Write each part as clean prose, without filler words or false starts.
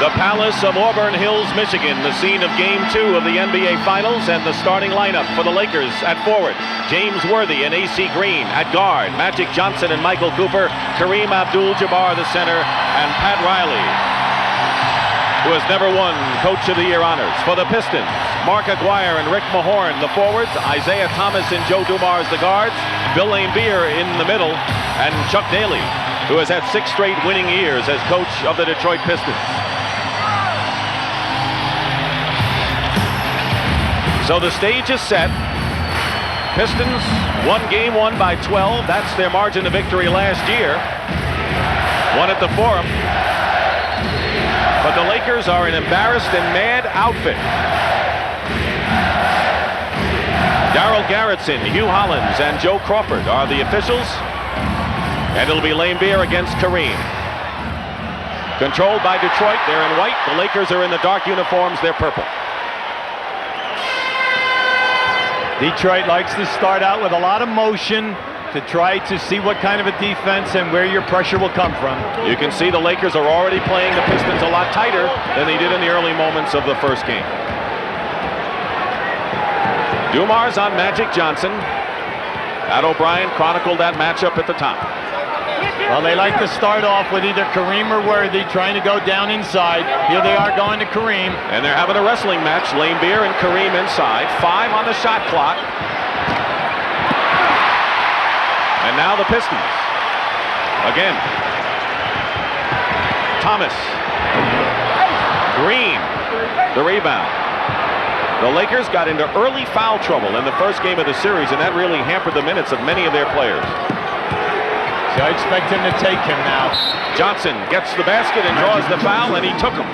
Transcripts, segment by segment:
The Palace of Auburn Hills, Michigan, the scene of Game 2 of the NBA Finals, and the starting lineup for the Lakers at forward. James Worthy and A.C. Green at guard. Magic Johnson and Michael Cooper. Kareem Abdul-Jabbar the center, and Pat Riley, who has never won Coach of the Year honors. For the Pistons, Mark Aquirre and Rick Mahorn the forwards. Isiah Thomas and Joe Dumars the guards. Bill Laimbeer in the middle, and Chuck Daly, who has had 6 straight winning years as coach of the Detroit Pistons. So the stage is set. Pistons won Game 1 by 12. That's their margin of victory last year. Won at the Forum. But the Lakers are an embarrassed and mad outfit. Darryl Garretson, Hugh Hollins, and Joe Crawford are the officials. And it'll be Laimbeer against Kareem. Controlled by Detroit. They're in white. The Lakers are in the dark uniforms. They're purple. Detroit likes to start out with a lot of motion to try to see what kind of a defense and where your pressure will come from. You can see the Lakers are already playing the Pistons a lot tighter than they did in the early moments of the first game. Dumars on Magic Johnson. Pat O'Brien chronicled that matchup at the top. Well, they like to start off with either Kareem or Worthy trying to go down inside. Here they are going to Kareem. And they're having a wrestling match. Laimbeer and Kareem inside. 5 on the shot clock. And now the Pistons. Again. Thomas. Green. The rebound. The Lakers got into early foul trouble in the first game of the series, and that really hampered the minutes of many of their players. So I expect him to take him now. Johnson gets the basket and draws the foul, and he took him.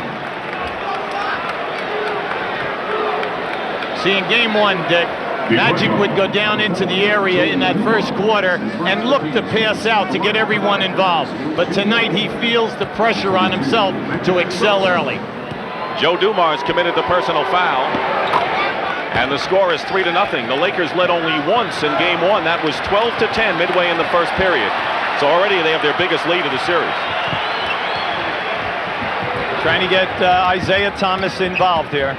See, in Game 1, Dick, Magic would go down into the area in that first quarter and look to pass out to get everyone involved. But tonight he feels the pressure on himself to excel early. Joe Dumars committed the personal foul. And the score is 3-0. The Lakers led only once in Game 1. That was 12-10 midway in the first period. So already they have their biggest lead of the series. Trying to get Isiah Thomas involved here.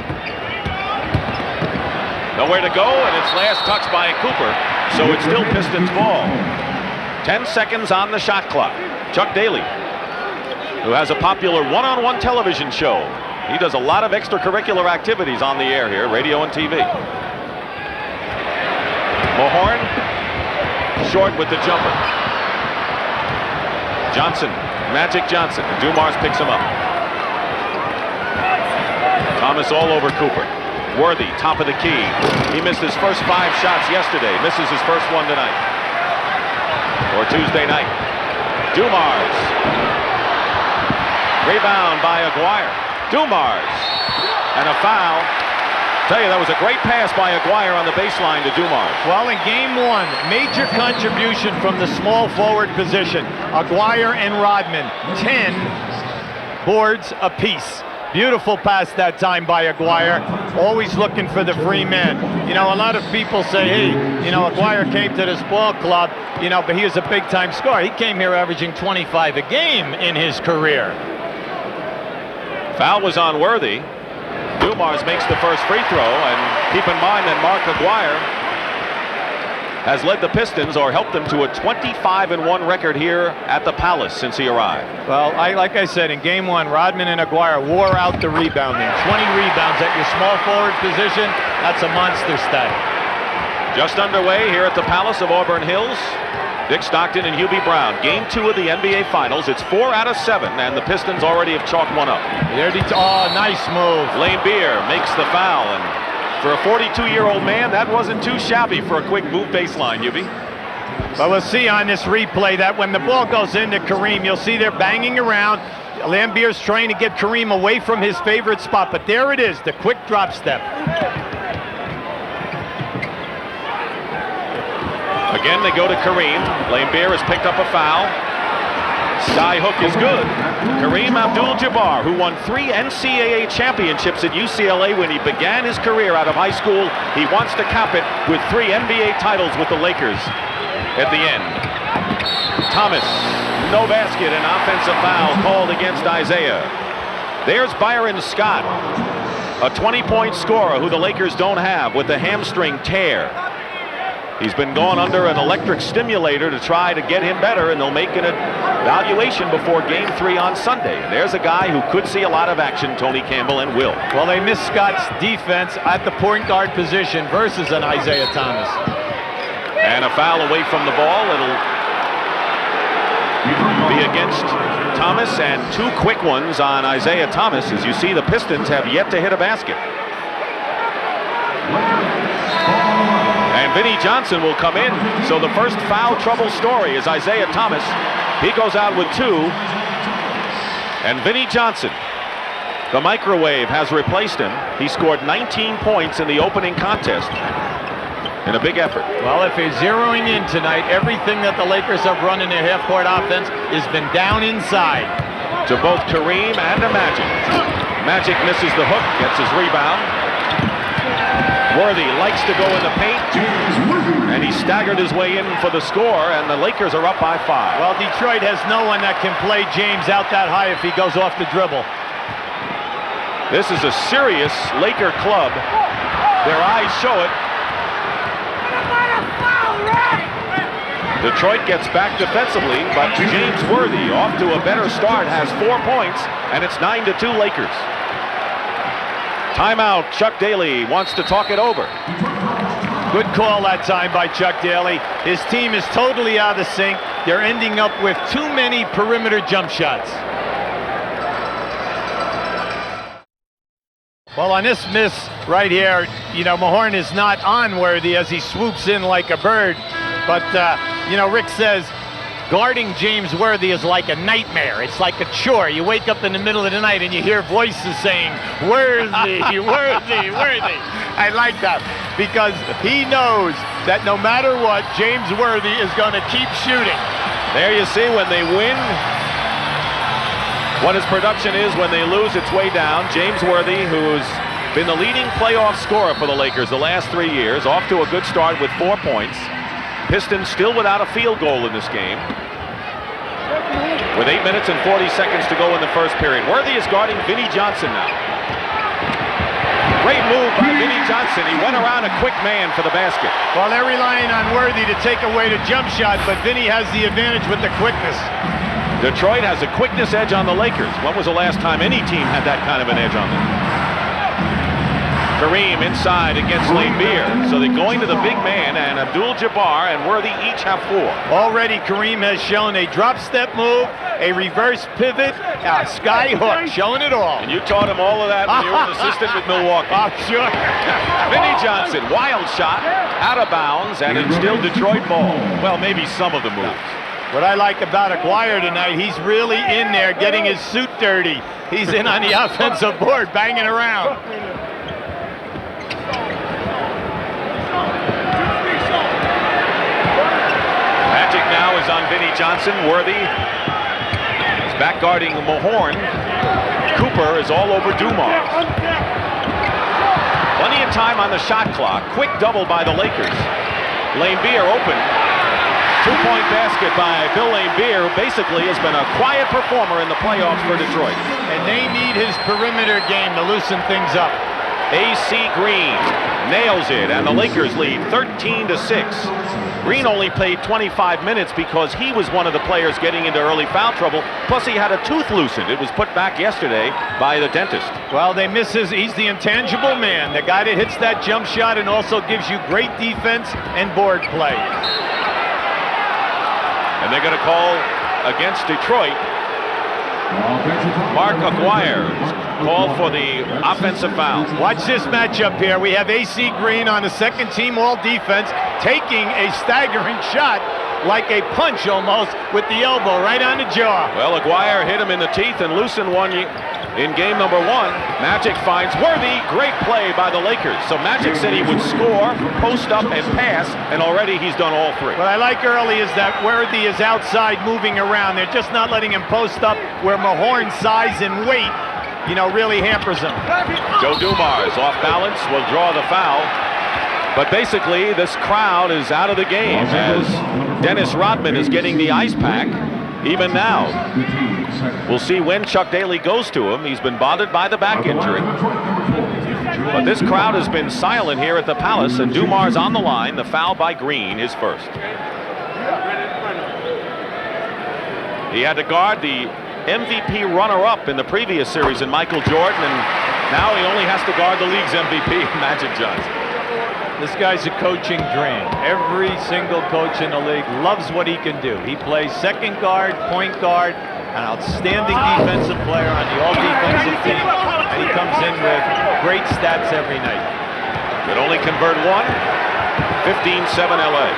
Nowhere to go, and it's last touched by Cooper. So it's still Pistons ball. 10 seconds on the shot clock. Chuck Daly, who has a popular one-on-one television show. He does a lot of extracurricular activities on the air here, radio and TV. Mahorn, short with the jumper. Johnson, Magic Johnson. Dumars picks him up. Thomas all over Cooper. Worthy, top of the key. He missed his first 5 shots yesterday. Misses his first one tonight. Or Tuesday night. Dumars. Rebound by Aquirre. Dumars. And a foul. Tell you, that was a great pass by Aquirre on the baseline to Dumars. Well, in Game 1, major contribution from the small forward position. Aquirre and Rodman, 10 boards apiece. Beautiful pass that time by Aquirre. Always looking for the free man. You know, a lot of people say, hey, you know, Aquirre came to this ball club, you know, but he was a big-time scorer. He came here averaging 25 a game in his career. Foul was on Worthy. Dumars makes the first free throw, and keep in mind that Mark Aquirre has led the Pistons or helped them to a 25-1 record here at the Palace since he arrived. Well, like I said, in Game 1, Rodman and Aquirre wore out the rebounding. 20 rebounds at your small forward position, that's a monster stat. Just underway here at the Palace of Auburn Hills. Dick Stockton and Hubie Brown. Game 2 of the NBA Finals. It's 4 out of 7, and the Pistons already have chalked one up. Oh, nice move. Laimbeer makes the foul, and for a 42-year-old man, that wasn't too shabby for a quick move baseline, Hubie. But we'll see on this replay that when the ball goes into Kareem, you'll see they're banging around. Laimbeer's trying to get Kareem away from his favorite spot, but there it is, the quick drop step. Again, they go to Kareem. Laimbeer has picked up a foul. Sky hook is good. Kareem Abdul-Jabbar, who won 3 NCAA championships at UCLA when he began his career out of high school. He wants to cap it with 3 NBA titles with the Lakers at the end. Thomas, no basket, an offensive foul called against Isiah. There's Byron Scott, a 20-point scorer who the Lakers don't have with the hamstring tear. He's been going under an electric stimulator to try to get him better, and they'll make an evaluation before Game 3 on Sunday. And there's a guy who could see a lot of action, Tony Campbell, and will. Well, they missed Scott's defense at the point guard position versus an Isiah Thomas. And a foul away from the ball. It'll be against Thomas, and 2 quick ones on Isiah Thomas. As you see, the Pistons have yet to hit a basket. And Vinnie Johnson will come in. So the first foul trouble story is Isiah Thomas. He goes out with 2. And Vinnie Johnson, the microwave, has replaced him. He scored 19 points in the opening contest in a big effort. Well, if he's zeroing in tonight, everything that the Lakers have run in their half-court offense has been down inside to both Kareem and to Magic. Magic misses the hook, gets his rebound. Worthy likes to go in the paint, and he staggered his way in for the score, and the Lakers are up by 5. Well, Detroit has no one that can play James out that high if he goes off the dribble. This is a serious Laker club. Their eyes show it. Detroit gets back defensively, but James Worthy, off to a better start, has 4 points, and it's 9-2 Lakers. Timeout. Chuck Daly wants to talk it over. Good call that time by Chuck Daly. His team is totally out of sync. They're ending up with too many perimeter jump shots. Well, on this miss right here, you know, Mahorn is not on Worthy as he swoops in like a bird. But, you know, Rick says guarding James Worthy is like a nightmare. It's like a chore. You wake up in the middle of the night and you hear voices saying, Worthy, Worthy, Worthy. I like that because he knows that no matter what, James Worthy is going to keep shooting. There you see when they win, what his production is. When they lose, it's way down. James Worthy, who's been the leading playoff scorer for the Lakers the last 3 years, off to a good start with 4 points. Pistons still without a field goal in this game, with 8 minutes and 40 seconds to go in the first period. Worthy is guarding Vinnie Johnson now. Great move by Vinnie Johnson. He went around a quick man for the basket. Well, they're relying on Worthy to take away the jump shot, but Vinnie has the advantage with the quickness. Detroit has a quickness edge on the Lakers. When was the last time any team had that kind of an edge on them? Kareem inside against Laimbeer. So they're going to the big man, and Abdul, Jabbar, and Worthy each have 4. Already Kareem has shown a drop step move, a reverse pivot, a sky hook, showing it all. And you taught him all of that when you were an assistant with Milwaukee. Oh, sure. Vinnie Johnson, wild shot, out of bounds, and it's still Detroit ball. Well, maybe some of the moves. What I like about Aquirre tonight, he's really in there getting his suit dirty. He's in on the offensive board, banging around. Magic now is on Vinnie Johnson. Worthy is back guarding Mahorn. Cooper is all over Dumars. Plenty of time on the shot clock. Quick double by the Lakers. Laimbeer open. 2-point basket by Bill Laimbeer, who basically has been a quiet performer in the playoffs for Detroit. And they need his perimeter game to loosen things up. AC Green nails it, and the Lakers lead 13-6. Green only played 25 minutes because he was one of the players getting into early foul trouble. Plus, he had a tooth loosened. It was put back yesterday by the dentist. Well, they miss he's the intangible man, the guy that hits that jump shot and also gives you great defense and board play. And they're going to call against Detroit. Mark Aquirre called for the offensive foul. Watch this matchup here. We have AC Green on the second team all defense, taking a staggering shot like a punch almost with the elbow right on the jaw. Well, Aquirre hit him in the teeth and loosened one in game number 1. Magic finds Worthy. Great play by the Lakers. So Magic said he would score, post up, and pass, and already he's done all 3. What I like early is that Worthy is outside moving around. They're just not letting him post up where Mahorn's size and weight, you know, really hampers him. Joe Dumars off balance will draw the foul. But basically, this crowd is out of the game as Dennis Rodman is getting the ice pack. even now. We'll see when Chuck Daly goes to him. He's been bothered by the back injury. But this crowd has been silent here at the Palace, and Dumars on the line. The foul by Green, his first. He had to guard the MVP runner-up in the previous series in Michael Jordan, and now he only has to guard the league's MVP, Magic Johnson. This guy's a coaching dream. Every single coach in the league loves what he can do. He plays second guard, point guard, an outstanding defensive player on the all-defensive team, and he comes in with great stats every night. Could only convert one. 15-7 LA.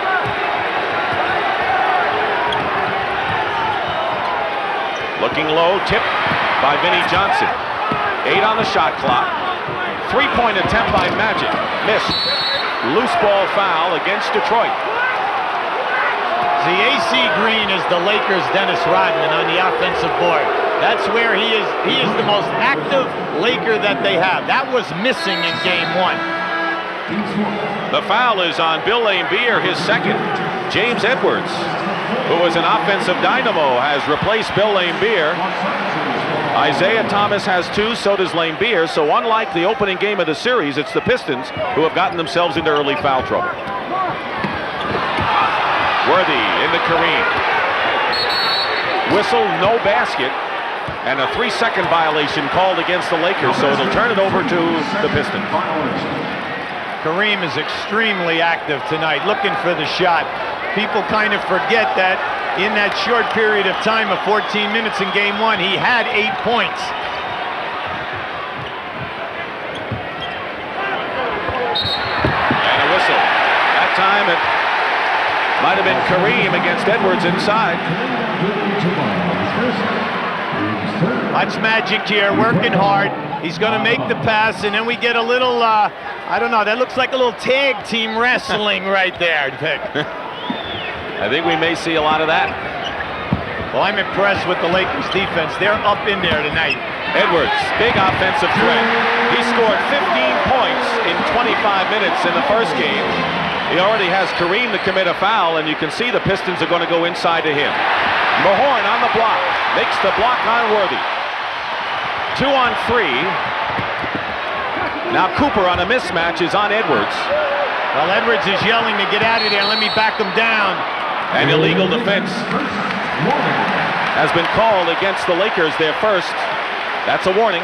Looking low, tip by Vinnie Johnson. 8 on the shot clock. 3-point attempt by Magic. Missed. Loose ball foul against Detroit. The AC Green is the Lakers' Dennis Rodman on the offensive board. That's where he is. He is the most active Laker that they have. That was missing in game 1. The foul is on Bill Laimbeer, his second. James Edwards, who was an offensive dynamo, has replaced Bill Laimbeer. Isiah Thomas has 2, so does Laimbeer. So unlike the opening game of the series, it's the Pistons who have gotten themselves into early foul trouble. Worthy into Kareem. Whistle, no basket, and a 3-second violation called against the Lakers, so it'll turn it over to the Pistons. Kareem is extremely active tonight, looking for the shot. People kind of forget that in that short period of time of 14 minutes in game 1, he had 8 points. And a whistle. That time it might have been Kareem against Edwards inside. Watch Magic here, working hard. He's going to make the pass, and then we get a little, I don't know, that looks like a little tag team wrestling right there, Vic. I think we may see a lot of that. Well, I'm impressed with the Lakers defense. They're up in there tonight. Edwards, big offensive threat. He scored 15 points in 25 minutes in the first game. He already has Kareem to commit a foul, and you can see the Pistons are going to go inside to him. Mahorn on the block, makes the block on Worthy. 2 on 3. Now Cooper on a mismatch is on Edwards. Well, Edwards is yelling to get out of there. Let me back him down. An illegal defense has been called against the Lakers, their first. That's a warning.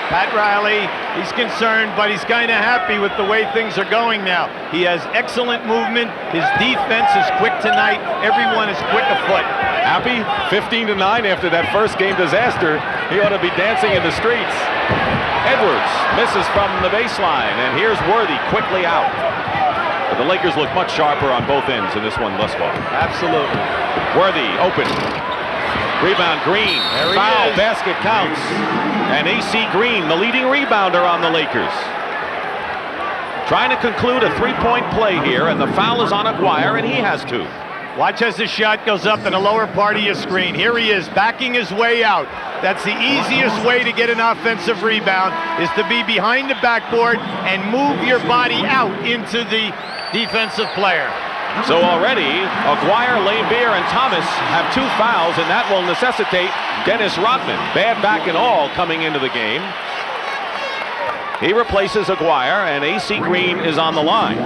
Pat Riley, he's concerned, but he's kind of happy with the way things are going now. He has excellent movement. His defense is quick tonight. Everyone is quick afoot. Happy? 15-9 after that first game disaster. He ought to be dancing in the streets. Edwards misses from the baseline, and here's Worthy quickly out. But the Lakers look much sharper on both ends in this one thus far. Absolutely. Worthy open. Rebound Green. Foul, basket counts. And AC Green, the leading rebounder on the Lakers. Trying to conclude a 3-point play here, and the foul is on Aquirre, and he has 2. Watch as the shot goes up in the lower part of your screen. Here he is, backing his way out. That's the easiest way to get an offensive rebound, is to be behind the backboard and move your body out into the defensive player. So already, Aquirre, Laimbeer, and Thomas have 2 fouls, and that will necessitate Dennis Rodman, bad back and all, coming into the game. He replaces Aquirre, and AC Green is on the line.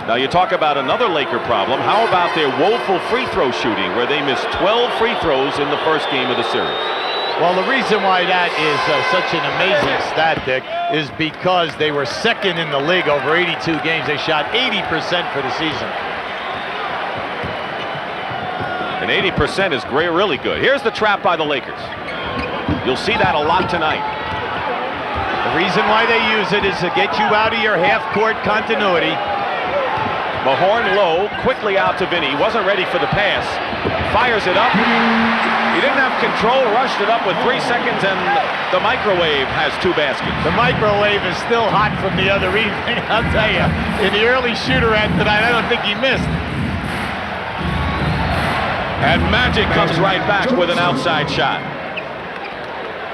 Now you talk about another Laker problem. How about their woeful free throw shooting, where they missed 12 free throws in the first game of the series? Well, the reason why that is such an amazing stat, Dick, is because they were second in the league over 82 games. They shot 80% for the season. And 80% is great, really good. Here's the trap by the Lakers. You'll see that a lot tonight. The reason why they use it is to get you out of your half-court continuity. Mahorn low, quickly out to Vinnie. Wasn't ready for the pass. Fires it up. He didn't have control, rushed it up with 3 seconds, and the microwave has 2 baskets. The microwave is still hot from the other evening, I'll tell you. In the early shoot-around tonight, I don't think he missed. And Magic comes right back with an outside shot.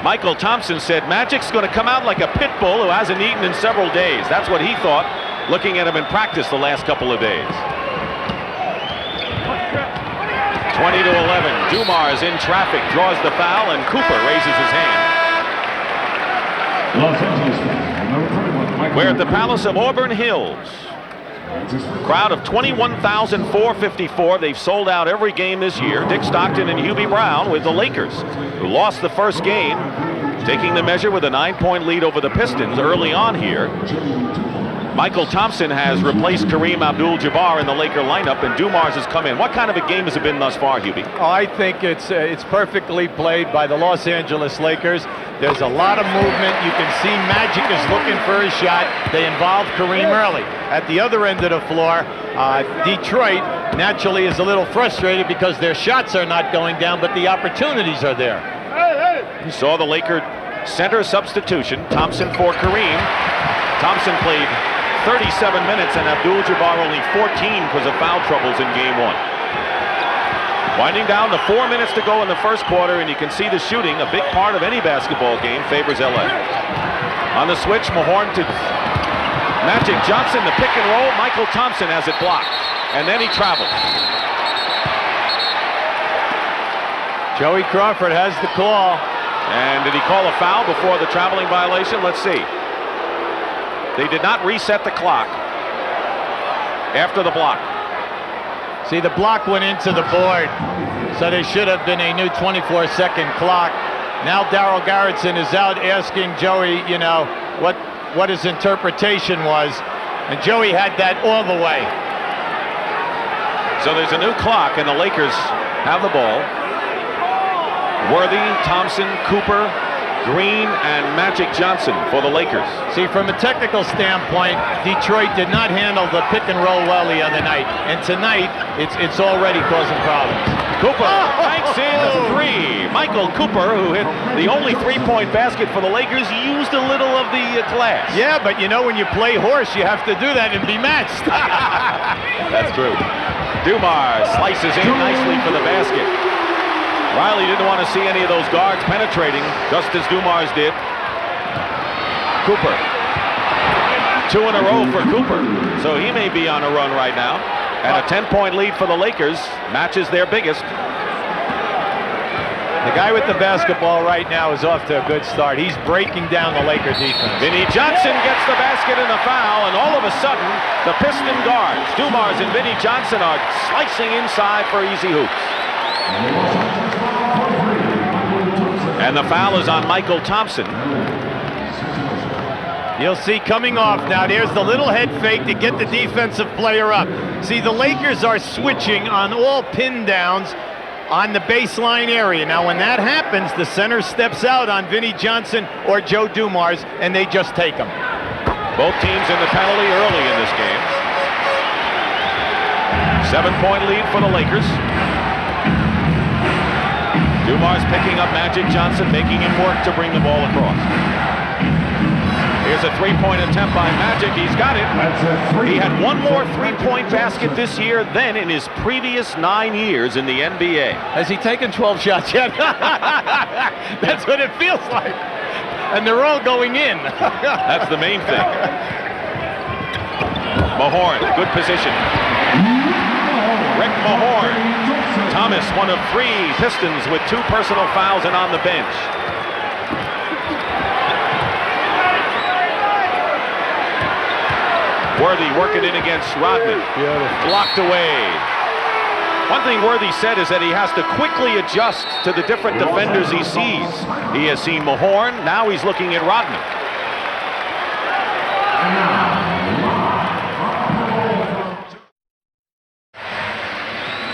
Mychal Thompson said Magic's going to come out like a pit bull who hasn't eaten in several days. That's what he thought, looking at him in practice the last couple of days. 20-11. Dumars in traffic draws the foul, and Cooper raises his hand. We're at the Palace of Auburn Hills. Crowd of 21,454. They've sold out every game this year. Dick Stockton and Hubie Brown with the Lakers, who lost the first game, taking the measure with a 9-point lead over the Pistons early on here. Mychal Thompson has replaced Kareem Abdul-Jabbar in the Laker lineup, and Dumars has come in. What kind of a game has it been thus far, Hubie? Oh, I think it's perfectly played by the Los Angeles Lakers. There's a lot of movement. You can see Magic is looking for his shot. They involve Kareem early. At the other end of the floor, Detroit naturally is a little frustrated because their shots are not going down, but the opportunities are there. You saw the Laker center substitution. Thompson for Kareem. Thompson played 37 minutes, and Abdul-Jabbar only 14 because of foul troubles in game one. Winding down to 4 minutes to go in the first quarter, and you can see the shooting, a big part of any basketball game, favors LA. On the switch, Mahorn to Magic Johnson, the pick and roll. Mychal Thompson has it blocked, and then he travels. Joey Crawford has the call. And did he call a foul before the traveling violation? Let's see. They did not reset the clock after the block. See, the block went into the board, so there should have been a new 24-second clock. Now Darryl Garretson is out asking Joey, you know, what his interpretation was, and Joey had that all the way. So there's a new clock, and the Lakers have the ball. Worthy, Thompson, Cooper, Green, and Magic Johnson for the Lakers. See, from a technical standpoint, Detroit did not handle the pick and roll well the other night, and tonight it's already causing problems. Cooper banks in three. Mychal Cooper, who hit the only three-point basket for the Lakers, used a little of the glass. Yeah, but you know, when you play horse, you have to do that and be matched. That's true. Dumars slices in nicely for the basket. Riley didn't want to see any of those guards penetrating, just as Dumars did. Cooper. 2 in a row for Cooper, so he may be on a run right now. And a 10-point lead for the Lakers matches their biggest. The guy with the basketball right now is off to a good start. He's breaking down the Laker defense. Vinnie Johnson gets the basket and the foul, and all of a sudden, the Piston guards, Dumars and Vinnie Johnson, are slicing inside for easy hoops. And the foul is on Mychal Thompson. You'll see coming off now, there's the little head fake to get the defensive player up. See, the Lakers are switching on all pin downs on the baseline area. Now, when that happens, the center steps out on Vinnie Johnson or Joe Dumars, and they just take them. Both teams in the penalty early in this game. 7-point lead for the Lakers. Dumars picking up Magic Johnson, making him work to bring the ball across. Here's a three-point attempt by Magic. He's got it. He had one more three-point basket this year than in his previous 9 years in the NBA. Has he taken 12 shots yet? That's what it feels like. And they're all going in. That's the main thing. Mahorn, good position. Rick Mahorn. Thomas, one of 3 Pistons with 2 personal fouls and on the bench. Worthy working in against Rodman. Beautiful. Blocked away. One thing Worthy said is that he has to quickly adjust to the different defenders he sees. He has seen Mahorn, now he's looking at Rodman.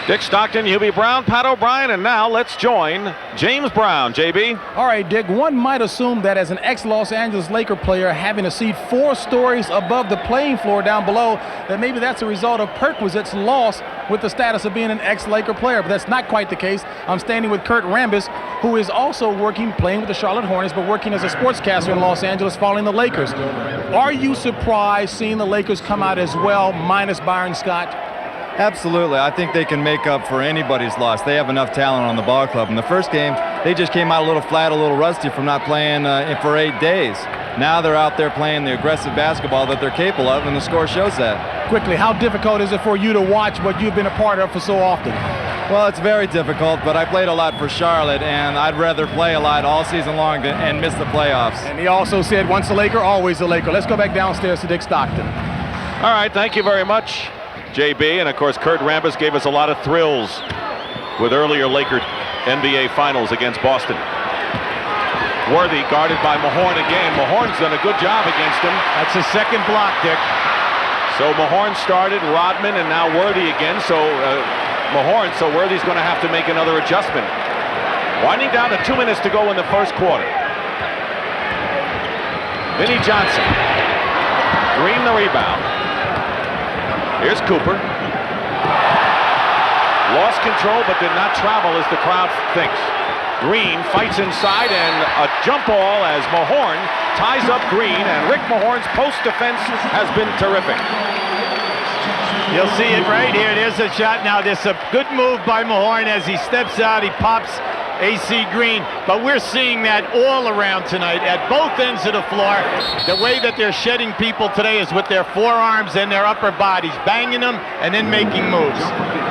Dick Stockton, Hubie Brown, Pat O'Brien, and now let's join James Brown. JB? All right, Dick, one might assume that as an ex-Los Angeles Laker player having a seat 4 stories above the playing floor down below, that maybe that's a result of perquisites lost with the status of being an ex-Laker player, but that's not quite the case. I'm standing with Kurt Rambis, who is also playing with the Charlotte Hornets, but working as a sportscaster in Los Angeles following the Lakers. Are you surprised seeing the Lakers come out as well, minus Byron Scott? Absolutely. I think they can make up for anybody's loss. They have enough talent on the ball club. In the first game, they just came out a little flat, a little rusty from not playing for 8 days. Now they're out there playing the aggressive basketball that they're capable of, and the score shows that. Quickly, how difficult is it for you to watch what you've been a part of for so often? Well, it's very difficult, but I played a lot for Charlotte, and I'd rather play a lot all season long and miss the playoffs. And he also said, once a Laker, always a Laker. Let's go back downstairs to Dick Stockton. All right, thank you very much, JB. And of course, Kurt Rambis gave us a lot of thrills with earlier Laker NBA Finals against Boston. Worthy guarded by Mahorn again. Mahorn's done a good job against him. That's a second block, Dick. So Mahorn started, Rodman, and now Worthy again. So Mahorn, so Worthy's going to have to make another adjustment. Winding down to 2 minutes to go in the first quarter. Vinnie Johnson. Green the rebound. Here's Cooper. Lost control but did not travel as the crowd thinks. Green fights inside and a jump ball as Mahorn ties up Green, and Rick Mahorn's post defense has been terrific. You'll see it right here. There's a shot now. There's a good move by Mahorn as he steps out. He pops AC Green. But we're seeing that all around tonight at both ends of the floor. The way that they're shedding people today is with their forearms and their upper bodies, banging them and then making moves.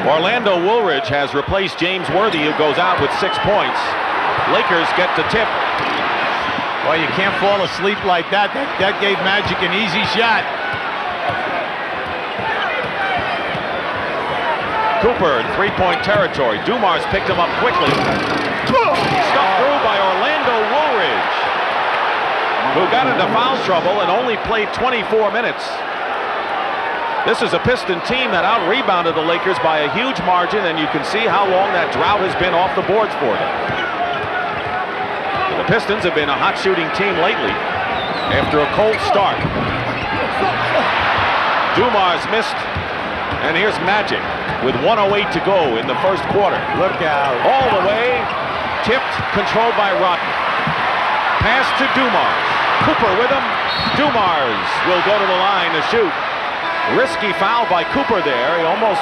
Orlando Woolridge has replaced James Worthy, who goes out with 6 points. Lakers get the tip. Well, you can't fall asleep like that. That gave Magic an easy shot. Cooper in three-point territory. Dumars picked him up quickly. Stuffed through by Orlando Woolridge, who got into foul trouble and only played 24 minutes. This is a Piston team that out-rebounded the Lakers by a huge margin, and you can see how long that drought has been off the boards for them. The Pistons have been a hot shooting team lately after a cold start. Dumars missed, and here's Magic with 1:08 to go in the first quarter. Look out. All the way, tipped, controlled by Rodman. Pass to Dumars. Cooper with him. Dumars will go to the line to shoot. Risky foul by Cooper there. He almost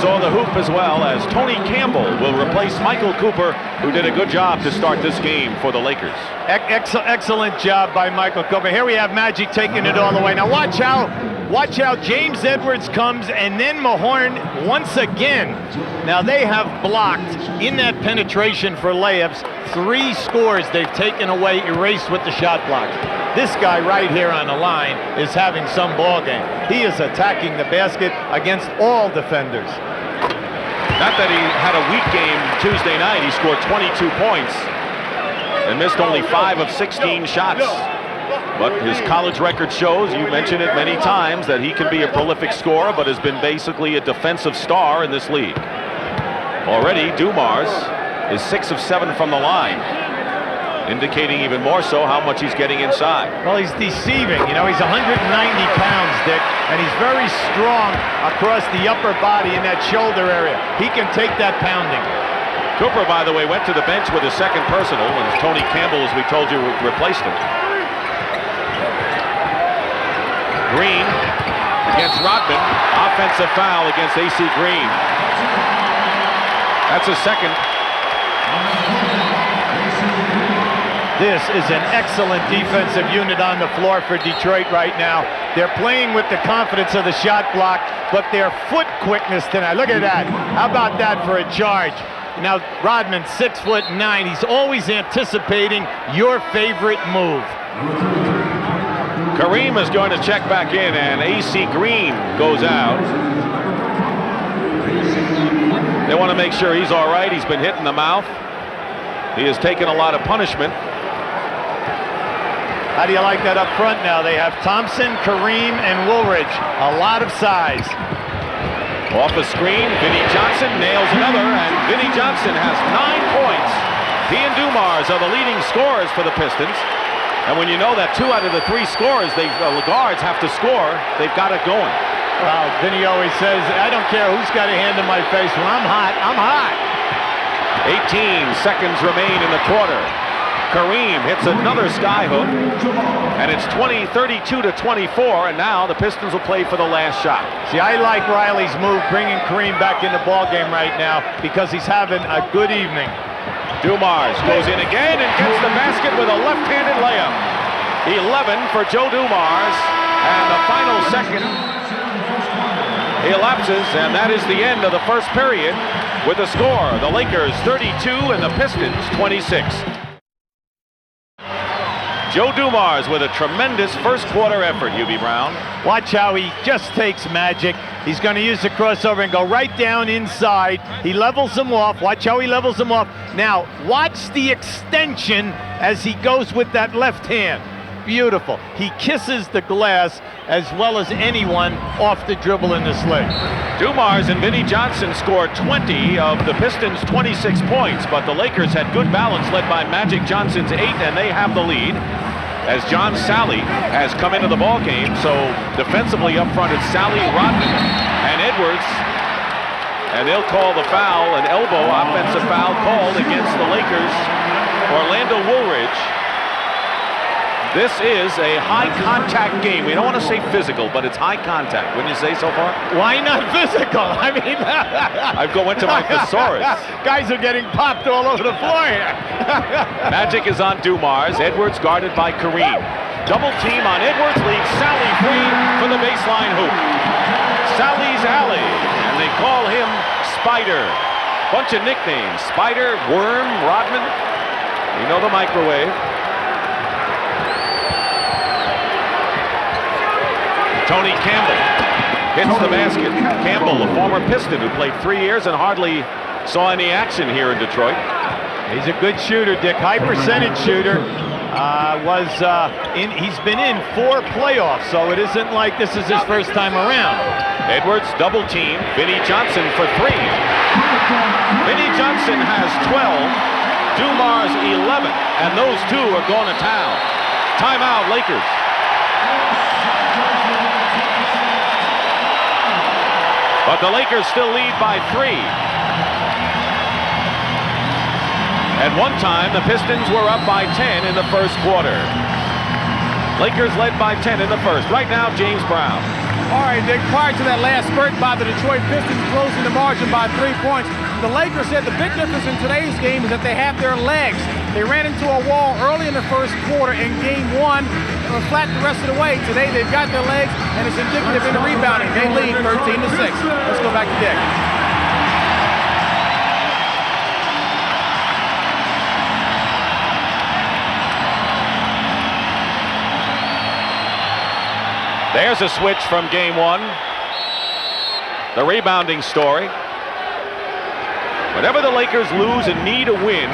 saw the hoop as well, as Tony Campbell will replace Mychal Cooper, who did a good job to start this game for the Lakers. Excellent job by Mychal Cooper. Here we have Magic taking it all the way. Now watch how James Edwards comes, and then Mahorn once again. Now they have blocked in that penetration for layups 3 scores they've taken away, erased with the shot block. This guy right here on the line is having some ball game. He is attacking the basket against all defenders. Not that he had a weak game Tuesday night. He scored 22 points and missed only 5 of 16 shots. But his college record shows, you mentioned it many times, that he can be a prolific scorer, but has been basically a defensive star in this league. Already, Dumars is 6 of 7 from the line, indicating even more so how much he's getting inside. Well, he's deceiving. You know, he's 190 pounds, Dick, and he's very strong across the upper body in that shoulder area. He can take that pounding. Cooper, by the way, went to the bench with a second personal, and Tony Campbell, as we told you, replaced him. Green against Rodman. Offensive foul against AC Green. That's a second. This is an excellent defensive unit on the floor for Detroit right now. They're playing with the confidence of the shot block, but their foot quickness tonight. Look at that. How about that for a charge? Now, Rodman, 6'9". He's always anticipating your favorite move. Kareem is going to check back in, and AC Green goes out. They want to make sure he's all right. He's been hit in the mouth. He has taken a lot of punishment. How do you like that up front now? They have Thompson, Kareem, and Woolridge. A lot of size. Off a screen, Vinnie Johnson nails another, and Vinnie Johnson has 9 points. He and Dumars are the leading scorers for the Pistons. And when you know that 2 out of the 3 scorers, the guards have to score, they've got it going. Well, Vinnie always says, I don't care who's got a hand in my face. When I'm hot, I'm hot. 18 seconds remain in the quarter. Kareem hits another skyhook, and it's 32 to 24, and now the Pistons will play for the last shot. See, I like Riley's move, bringing Kareem back in the ballgame right now, because he's having a good evening. Dumars goes in again and gets the basket with a left-handed layup. 11 for Joe Dumars, and the final second elapses, and that is the end of the first period. with the score. The Lakers 32 and the Pistons 26. Joe Dumars with a tremendous first quarter effort, Hubie Brown. Watch how he just takes magic. He's going to use the crossover and go right down inside. He levels them off. Watch how he levels them off. Now, watch the extension as he goes with that left hand. Beautiful. He kisses the glass as well as anyone off the dribble in this league. Dumars and Vinnie Johnson scored 20 of the Pistons' 26 points, but the Lakers had good balance led by Magic Johnson's 8, and they have the lead as John Salley has come into the ball game. So defensively up front, it's Salley, Rodman, and Edwards. And they'll call the foul, an elbow offensive foul called against the Lakers. Orlondo Woolridge. This is a high-contact game. We don't want to say physical, but it's high contact. Wouldn't you say so far? Why not physical? I mean, I've went to my thesaurus. Guys are getting popped all over the floor here. Magic is on Dumars. Edwards guarded by Kareem. Double team on Edwards leaves Salley free for the baseline hoop. Salley's alley, and they call him Spider. Bunch of nicknames: Spider, Worm, Rodman. You know the microwave. Tony Campbell hits the basket. Campbell, a former Piston who played 3 years and hardly saw any action here in Detroit. He's a good shooter, Dick. High percentage shooter. He's been in 4 playoffs, so it isn't like this is his first time around. Edwards double team. Vinnie Johnson for 3. Vinnie Johnson has 12. Dumars 11, and those two are going to town. Timeout, Lakers. But the Lakers still lead by 3. At one time, the Pistons were up by 10 in the first quarter. Lakers led by 10 in the first. Right now, James Brown. All right, Dick, prior to that last spurt by the Detroit Pistons closing the margin by 3 points, the Lakers said the big difference in today's game is that they have their legs. They ran into a wall early in the first quarter in game 1. Flat the rest of the way. Today they've got their legs, and it's indicative in the rebounding. They lead 13-6. Let's go back to Dick. There's a switch from game 1. The rebounding story. Whenever the Lakers lose and need a win,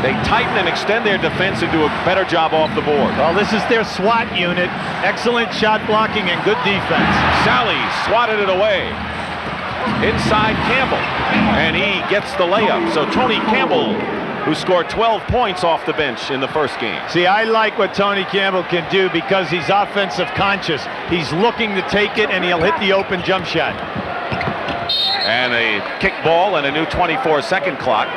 they tighten and extend their defense and do a better job off the board. Well, this is their SWAT unit. Excellent shot blocking and good defense. Salley swatted it away. Inside Campbell, and he gets the layup. So Tony Campbell, who scored 12 points off the bench in the first game. See, I like what Tony Campbell can do because he's offensive conscious. He's looking to take it, and he'll hit the open jump shot. And a kick ball and a new 24-second clock.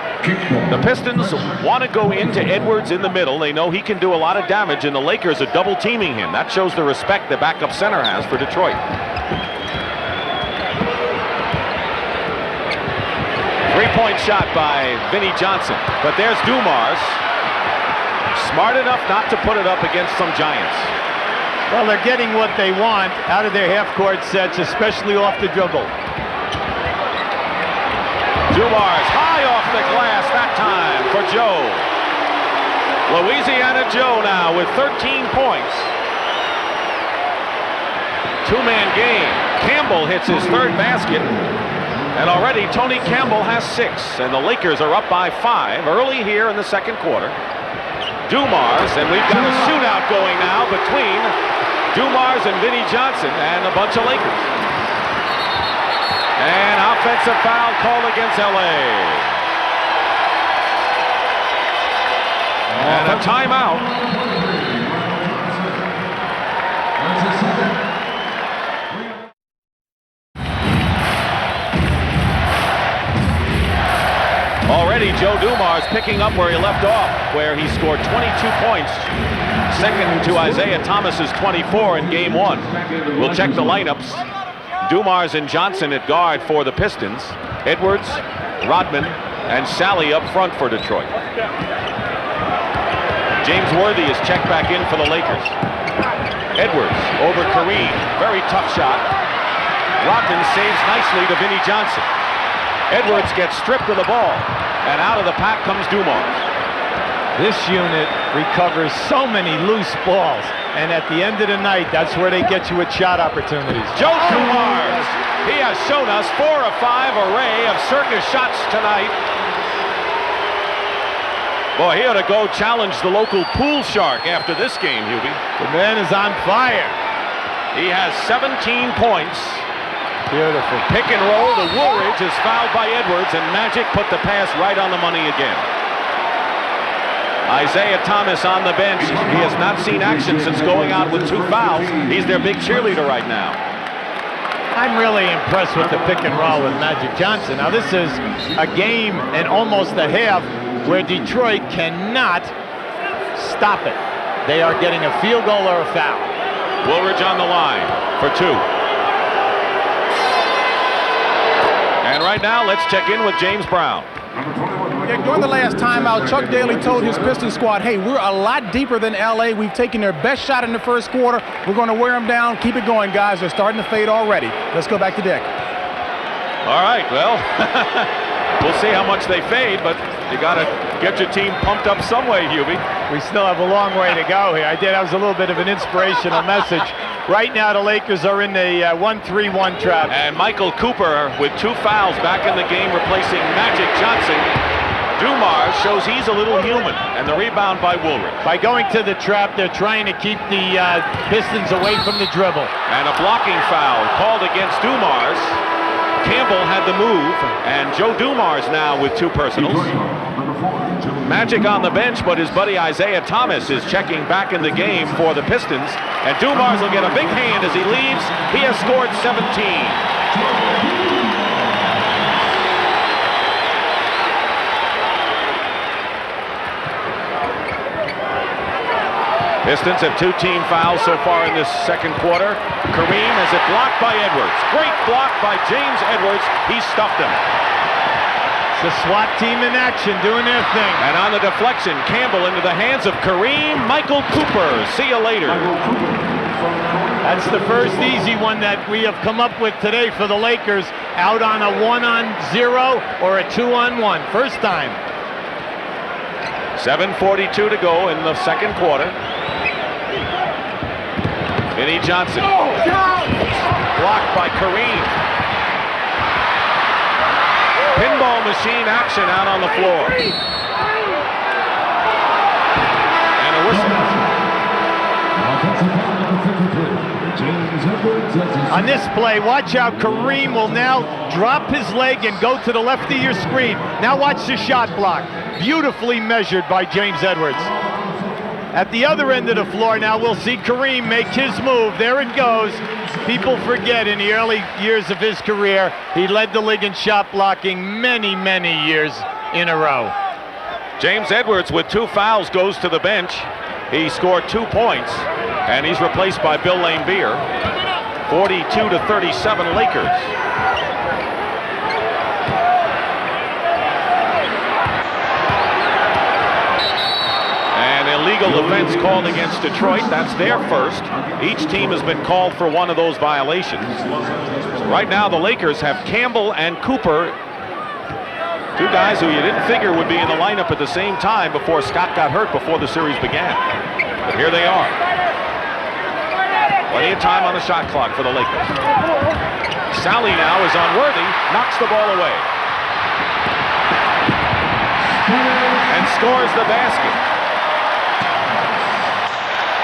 The Pistons want to go into Edwards in the middle. They know he can do a lot of damage, and the Lakers are double teaming him. That shows the respect the backup center has for Detroit. Three-point shot by Vinnie Johnson. But there's Dumars. Smart enough not to put it up against some giants. Well, they're getting what they want out of their half-court sets, especially off the dribble. Dumars high off the glass that time for Joe. Louisiana Joe now with 13 points. Two-man game. Campbell hits his 3rd basket. And already Tony Campbell has 6. And the Lakers are up by 5 early here in the second quarter. Dumars, and we've got a shootout going now between Dumars and Vinnie Johnson and a bunch of Lakers. And offensive foul called against LA. And a timeout. Already Joe Dumars picking up where he left off, where he scored 22 points. Second to Isiah Thomas's 24 in game 1. We'll check the lineups. Dumars and Johnson at guard for the Pistons. Edwards, Rodman, and Salley up front for Detroit. James Worthy is checked back in for the Lakers. Edwards over Kareem. Very tough shot. Rodman saves nicely to Vinnie Johnson. Edwards gets stripped of the ball, and out of the pack comes Dumars. This unit recovers so many loose balls, and at the end of the night, that's where they get you with shot opportunities. Joe Dumars, he has shown us 4 of 5 array of circus shots tonight. Boy, he ought to go challenge the local pool shark after this game, Hubie. The man is on fire. He has 17 points. Beautiful. Pick and roll to Woolridge is fouled by Edwards, and Magic put the pass right on the money again. Isiah Thomas on the bench. He has not seen action since going out with 2 fouls. He's their big cheerleader right now. I'm really impressed with the pick and roll with Magic Johnson. Now this is a game and almost a half where Detroit cannot stop it. They are getting a field goal or a foul. Woolridge on the line for 2. And right now, let's check in with James Brown. Yeah, during the last timeout, Chuck Daly told his Pistons squad, hey, we're a lot deeper than LA. We've taken their best shot in the first quarter. We're going to wear them down. Keep it going, guys. They're starting to fade already. Let's go back to deck. All right, well, we'll see how much they fade, but you got to get your team pumped up some way, Hubie. We still have a long way to go here. That was a little bit of an inspirational message. Right now, the Lakers are in the 1-3-1 trap. And Mychal Cooper with 2 fouls back in the game, replacing Magic Johnson. Dumars shows he's a little human, and the rebound by Woolridge. By going to the trap, they're trying to keep the Pistons away from the dribble. And a blocking foul called against Dumars. Campbell had the move, and Joe Dumars now with 2 personals. Magic on the bench, but his buddy Isiah Thomas is checking back in the game for the Pistons. And Dumars will get a big hand as he leaves. He has scored 17. Pistons have 2 team fouls so far in this second quarter. Kareem has it blocked by Edwards. Great block by James Edwards. He stuffed him. It's the SWAT team in action doing their thing. And on the deflection, Campbell into the hands of Kareem. Mychal Cooper. See you later. That's the first easy one that we have come up with today for the Lakers. Out on a 1-on-0 or a 2-on-1. First time. 7:42 to go in the second quarter. Vinnie Johnson. Blocked by Kareem. Pinball machine action out on the floor. And a whistle. On this play, watch out. Kareem will now drop his leg and go to the left of your screen. Now watch the shot block. Beautifully measured by James Edwards. At the other end of the floor now, we'll see Kareem make his move. There it goes. People forget in the early years of his career, he led the league in shot blocking many, many years in a row. James Edwards with 2 fouls goes to the bench. He scored 2 points, and he's replaced by Bill Laimbeer. 42-37 Lakers. Illegal offense called against Detroit. That's their first. Each team has been called for one of those violations. Right now, the Lakers have Campbell and Cooper, 2 guys who you didn't figure would be in the lineup at the same time before Scott got hurt before the series began. But here they are. Plenty of time on the shot clock for the Lakers. Salley now is on Worthy, knocks the ball away. And scores the basket.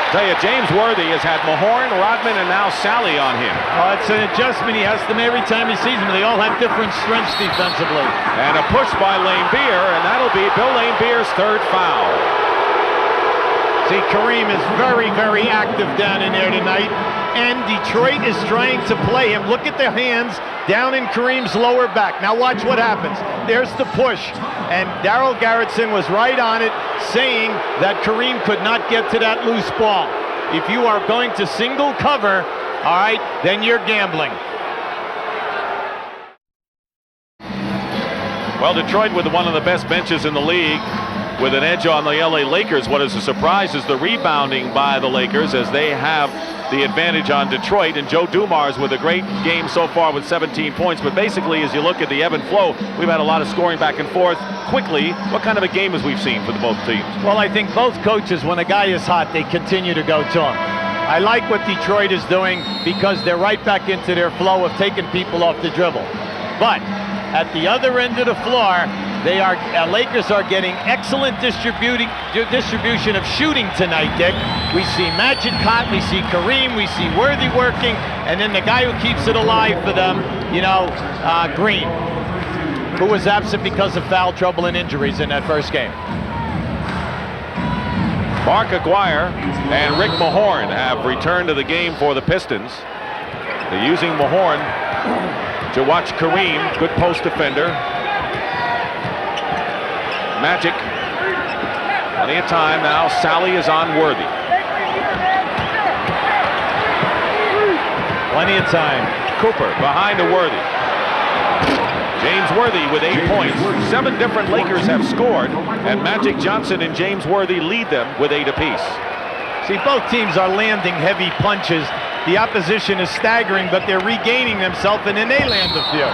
Tell you, James Worthy has had Mahorn, Rodman, and now Salley on him. Oh, it's an adjustment. He has them every time he sees them. They all have different strengths defensively. And a push by Laimbeer, and that'll be Bill Laimbeer's 3rd foul. See, Kareem is very, very active down in there tonight, and Detroit is trying to play him. Look at the hands down in Kareem's lower back. Now watch what happens. There's the push, and Darryl Garrettson was right on it, saying that Kareem could not get to that loose ball. If you are going to single cover, all right, then you're gambling. Well, Detroit with one of the best benches in the league. with an edge on the LA Lakers. What is a surprise is the rebounding by the Lakers, as they have the advantage on Detroit, and Joe Dumars with a great game so far with 17 points. But basically, as you look at the ebb and flow, we've had a lot of scoring back and forth. Quickly, what kind of a game as we've seen for the both teams? Well, I think both coaches, when a guy is hot, they continue to go to him. I like what Detroit is doing because they're right back into their flow of taking people off the dribble. But at the other end of the floor, Lakers are getting excellent distribution of shooting tonight, Dick. We see Magic hot, we see Kareem, we see Worthy working, and then the guy who keeps it alive for them, Green, who was absent because of foul trouble and injuries in that first game. Mark Aquirre and Rick Mahorn have returned to the game for the Pistons. They're using Mahorn to watch Kareem, good post defender. Magic, plenty of time now. Salley is on Worthy. Plenty of time. Cooper behind to Worthy. James Worthy with 8 points. 7 different Lakers have scored, and Magic Johnson and James Worthy lead them with 8 apiece. See, both teams are landing heavy punches. The opposition is staggering, but they're regaining themselves, and then they land a few.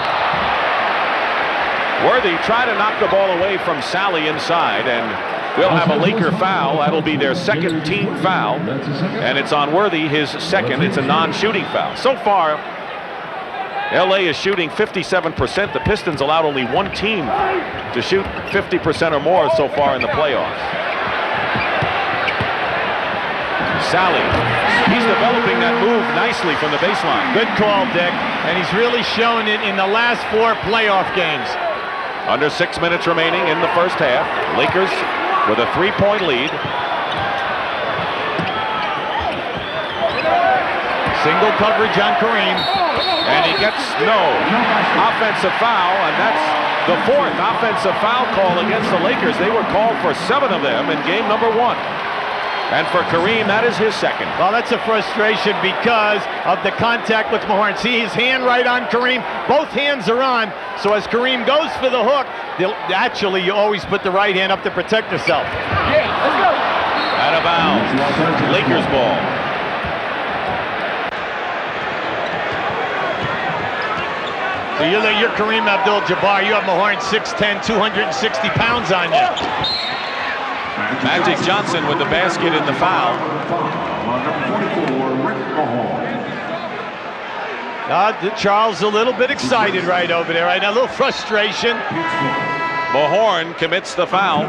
Worthy tried to knock the ball away from Salley inside, and we'll have a Laker foul. That'll be their second team foul, and it's on Worthy, his second. It's a non-shooting foul. So far, LA is shooting 57%. The Pistons allowed only one team to shoot 50% or more so far in the playoffs. Salley, he's developing that move nicely from the baseline. Good call, Dick, and he's really shown it in the last 4 playoff games. Under 6 minutes remaining in the first half. Lakers with a 3-point lead. Single coverage on Kareem. And he gets no offensive foul, and that's the 4th offensive foul call against the Lakers. They were called for 7 of them in game number 1. And for Kareem, that is his second. Well, that's a frustration because of the contact with Mahorn. See his hand right on Kareem. Both hands are on. So as Kareem goes for the hook, actually you always put the right hand up to protect yourself. Yeah, let's go. Out of bounds. Lakers ball. So you're Kareem Abdul-Jabbar. You have Mahorn 6'10", 260 pounds on you. Magic Johnson with the basket in the foul. Charles a little bit excited right over there. Right now, a little frustration. Mahorn commits the foul.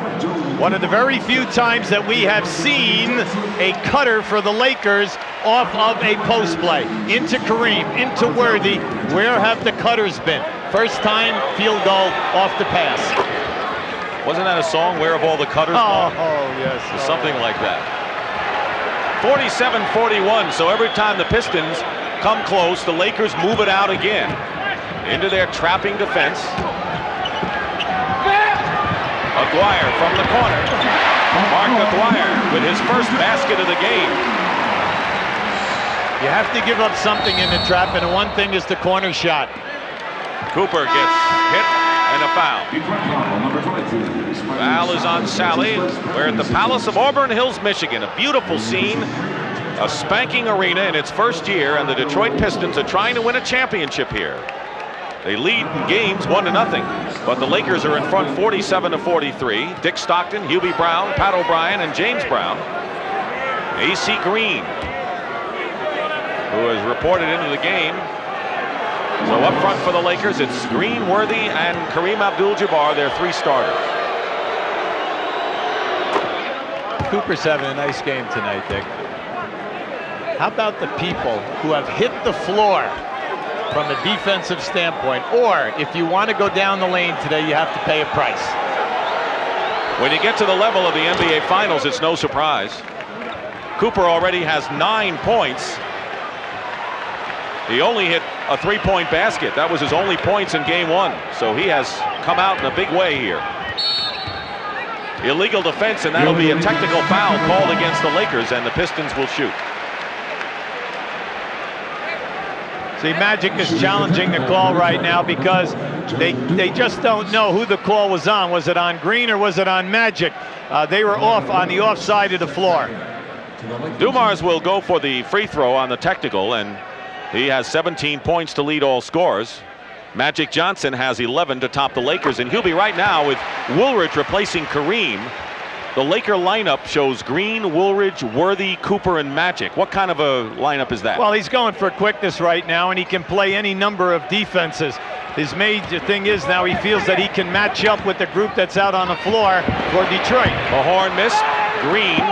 One of the very few times that we have seen a cutter for the Lakers off of a post play. Into Kareem, into Worthy. Where have the cutters been? First time field goal off the pass. Wasn't that a song, Where Have All the Cutters Gone? Oh, yes. Or something like that. 47-41, so every time the Pistons come close, the Lakers move it out again into their trapping defense. Aquirre from the corner. Mark Aquirre with his first basket of the game. You have to give up something in the trap, and one thing is the corner shot. Cooper gets hit and a foul. Foul is on Salley. We're at the Palace of Auburn Hills, Michigan. A beautiful scene. A spanking arena in its first year, and the Detroit Pistons are trying to win a championship here. They lead games 1-0, but the Lakers are in front 47-43. Dick Stockton, Hubie Brown, Pat O'Brien, and James Brown. A.C. Green, who is reported into the game. So up front for the Lakers, it's Green, Worthy, and Kareem Abdul-Jabbar, their 3 starters. Cooper's having a nice game tonight, Dick. How about the people who have hit the floor from a defensive standpoint, or if you want to go down the lane today, you have to pay a price. When you get to the level of the NBA Finals, it's no surprise. Cooper already has 9 points. He only hit a 3-point basket. That was his only points in game 1. So he has come out in a big way here. Illegal defense, and that'll be a technical foul called against the Lakers, and the Pistons will shoot. See, Magic is challenging the call right now because they just don't know who the call was on. Was it on Green or was it on Magic? They were off on the off side of the floor. Dumars will go for the free throw on the technical, and he has 17 points to lead all scorers. Magic Johnson has 11 to top the Lakers, and Hubie right now with Woolridge replacing Kareem. The Laker lineup shows Green, Woolridge, Worthy, Cooper, and Magic. What kind of a lineup is that? Well, he's going for quickness right now, and he can play any number of defenses. His major thing is now he feels that he can match up with the group that's out on the floor for Detroit. Mahorn missed. Green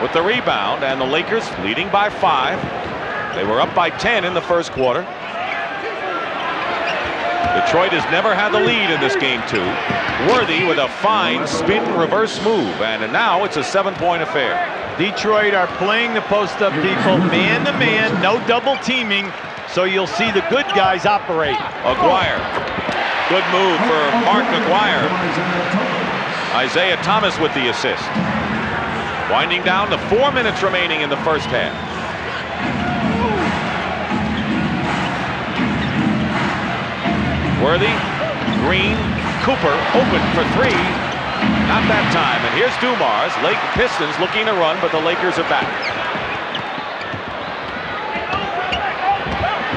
with the rebound, and the Lakers leading by 5. They were up by 10 in the first quarter. Detroit has never had the lead in this game, too. Worthy with a fine spin reverse move, and now it's a 7-point affair. Detroit are playing the post-up people man to man, no double teaming, so you'll see the good guys operate. Aquirre, good move for Mark Aquirre. Isiah Thomas with the assist. Winding down to 4 minutes remaining in the first half. Worthy, Green, Cooper open for 3. Not that time. And here's Dumars. Lake Pistons looking to run, but the Lakers are back.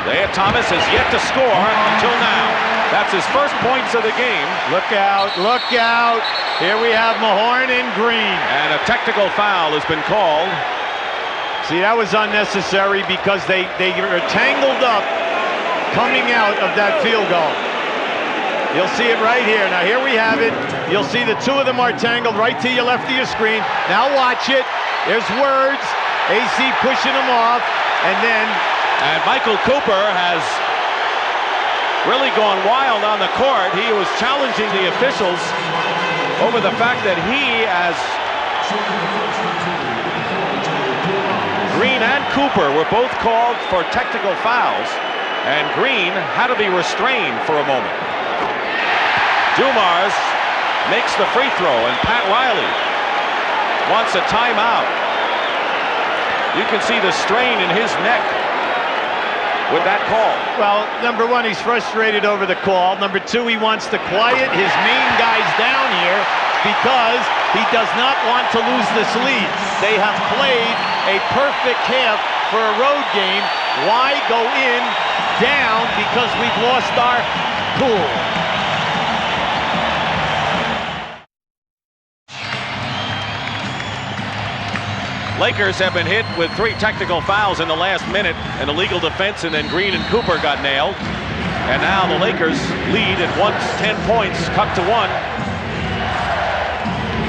Isiah Thomas has yet to score until now. That's his first points of the game. Look out, look out. Here we have Mahorn and Green. And a technical foul has been called. See, that was unnecessary because they were tangled up coming out of that field goal. You'll see it right here. Now here we have it. You'll see the two of them are tangled right to your left of your screen. Now watch it. There's Words. AC pushing him off. And then... And Mychal Cooper has really gone wild on the court. He was challenging the officials over the fact that he, as Green and Cooper were both called for technical fouls, and Green had to be restrained for a moment. Dumars makes the free throw, and Pat Riley wants a timeout. You can see the strain in his neck with that call. Well, number one, he's frustrated over the call. Number two, he wants to quiet his main guys down here because he does not want to lose this lead. They have played a perfect half for a road game. Why go in down because we've lost our cool? Lakers have been hit with 3 technical fouls in the last minute, an illegal defense, and then Green and Cooper got nailed. And now the Lakers lead at once 10 points, cut to 1.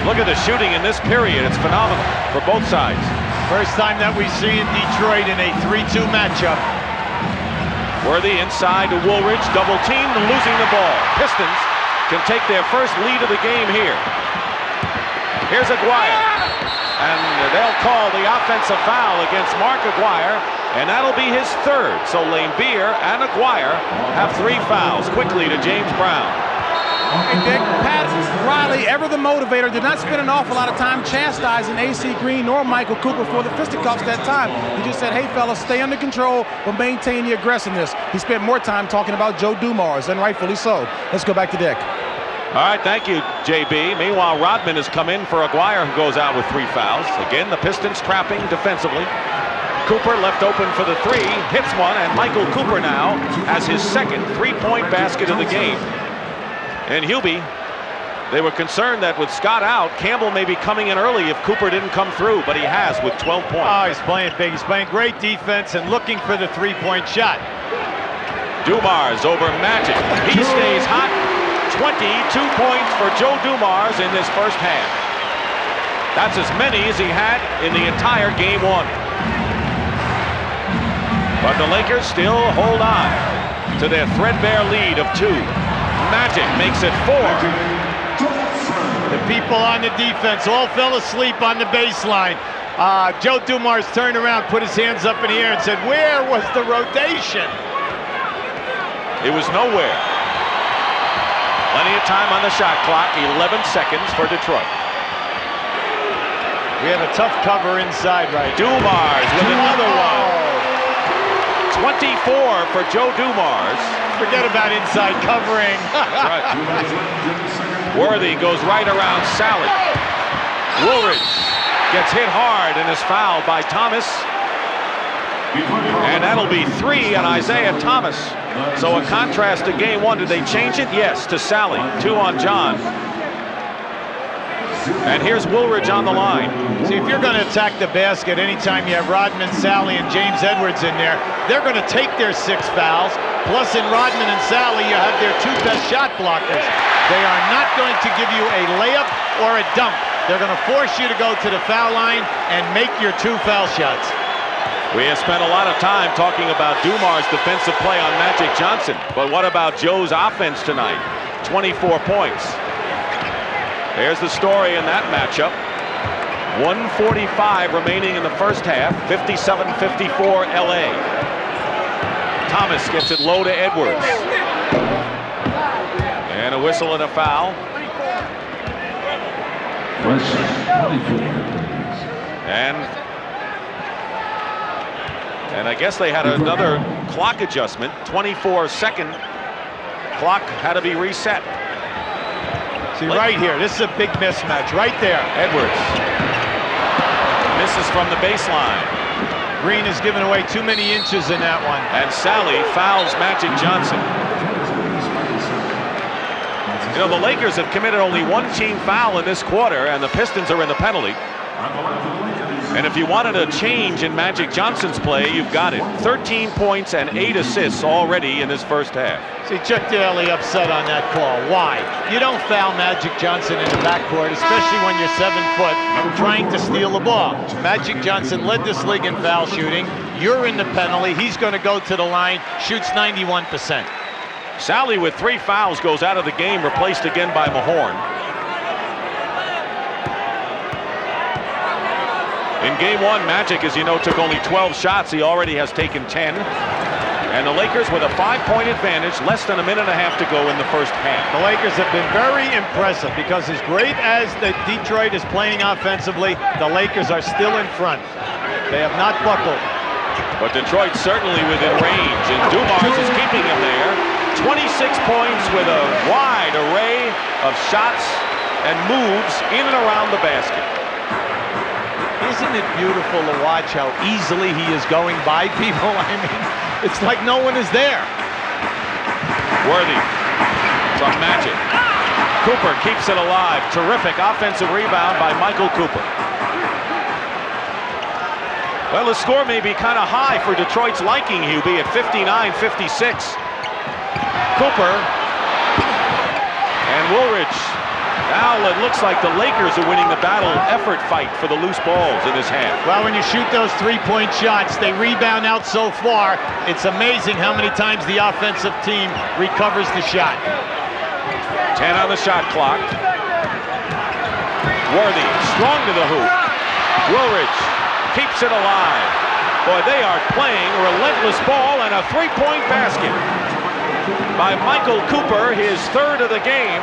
Look at the shooting in this period. It's phenomenal for both sides. First time that we see in Detroit in a 3-2 matchup. Worthy inside to Woolridge, double teamed and losing the ball. Pistons can take their first lead of the game here. Here's Aquirre. And they'll call the offensive foul against Mark Aquirre, and that'll be his 3rd. So Laimbeer and Aquirre have 3 fouls. Quickly to James Brown. Hey, Dick, Pat Riley, ever the motivator, did not spend an awful lot of time chastising AC Green nor Mychal Cooper for the fisticuffs that time. He just said, hey, fellas, stay under control, but maintain the aggressiveness. He spent more time talking about Joe Dumars, and rightfully so. Let's go back to Dick. All right, thank you, JB. Meanwhile, Rodman has come in for Aquirre, who goes out with 3 fouls. Again, the Pistons trapping defensively. Cooper left open for the 3, hits one, and Mychal Cooper now has his 2nd 3-point basket of the game. And Hubie, they were concerned that with Scott out, Campbell may be coming in early if Cooper didn't come through, but he has with 12 points. Oh, he's playing big. He's playing great defense and looking for the 3-point shot. Dumars over Magic. He stays hot. 22 points for Joe Dumars in this first half. That's as many as he had in the entire game 1. But the Lakers still hold on to their threadbare lead of 2. Magic makes it 4. The people on the defense all fell asleep on the baseline. Joe Dumars turned around, put his hands up in the air and said, where was the rotation? It was nowhere. Plenty of time on the shot clock, 11 seconds for Detroit. We have a tough cover inside right now. Dumars with another one. 24 for Joe Dumars. Forget about inside covering. That's right. Worthy goes right around Salley. Woolridge gets hit hard and is fouled by Thomas. And that'll be 3 on Isiah Thomas. So a contrast to game 1. Did they change it? Yes, to Salley. 2 on John. And here's Woolridge on the line. See, if you're going to attack the basket anytime you have Rodman, Salley, and James Edwards in there, they're going to take their 6 fouls. Plus, in Rodman and Salley, you have their 2 best shot blockers. They are not going to give you a layup or a dunk. They're going to force you to go to the foul line and make your 2 foul shots. We have spent a lot of time talking about Dumars' defensive play on Magic Johnson. But what about Joe's offense tonight? 24 points. There's the story in that matchup. 1:45 remaining in the first half. 57-54 LA. Thomas gets it low to Edwards. And a whistle and a foul. And I guess they had another clock adjustment. 24-second clock had to be reset. See, right here, this is a big mismatch, right there. Edwards misses from the baseline. Green has given away too many inches in that one. And Salley fouls Magic Johnson. You know, the Lakers have committed only 1 team foul in this quarter, and the Pistons are in the penalty. And if you wanted a change in Magic Johnson's play, you've got it. 13 points and 8 assists already in this first half. See, Chuck Daly upset on that call. Why? You don't foul Magic Johnson in the backcourt, especially when you're 7 foot trying to steal the ball. Magic Johnson led this league in foul shooting. You're in the penalty. He's going to go to the line, shoots 91%. Salley with 3 fouls goes out of the game, replaced again by Mahorn. In game 1, Magic, as you know, took only 12 shots. He already has taken 10. And the Lakers with a 5-point advantage, less than a minute and a half to go in the first half. The Lakers have been very impressive because as great as the Detroit is playing offensively, the Lakers are still in front. They have not buckled. But Detroit certainly within range, and Dumars is keeping him there. 26 points with a wide array of shots and moves in and around the basket. Isn't it beautiful to watch how easily he is going by people? I mean, it's like no one is there. Worthy from Magic. Cooper keeps it alive. Terrific offensive rebound by Mychal Cooper. Well, the score may be kind of high for Detroit's liking, Hubie, at 59-56. Cooper and Woolridge. Now it looks like the Lakers are winning the battle effort fight for the loose balls in this half. Well, when you shoot those 3-point shots, they rebound out so far. It's amazing how many times the offensive team recovers the shot. 10 on the shot clock. Worthy, strong to the hoop. Woolridge keeps it alive. Boy, they are playing relentless ball, and a 3-point basket by Mychal Cooper, his 3rd of the game.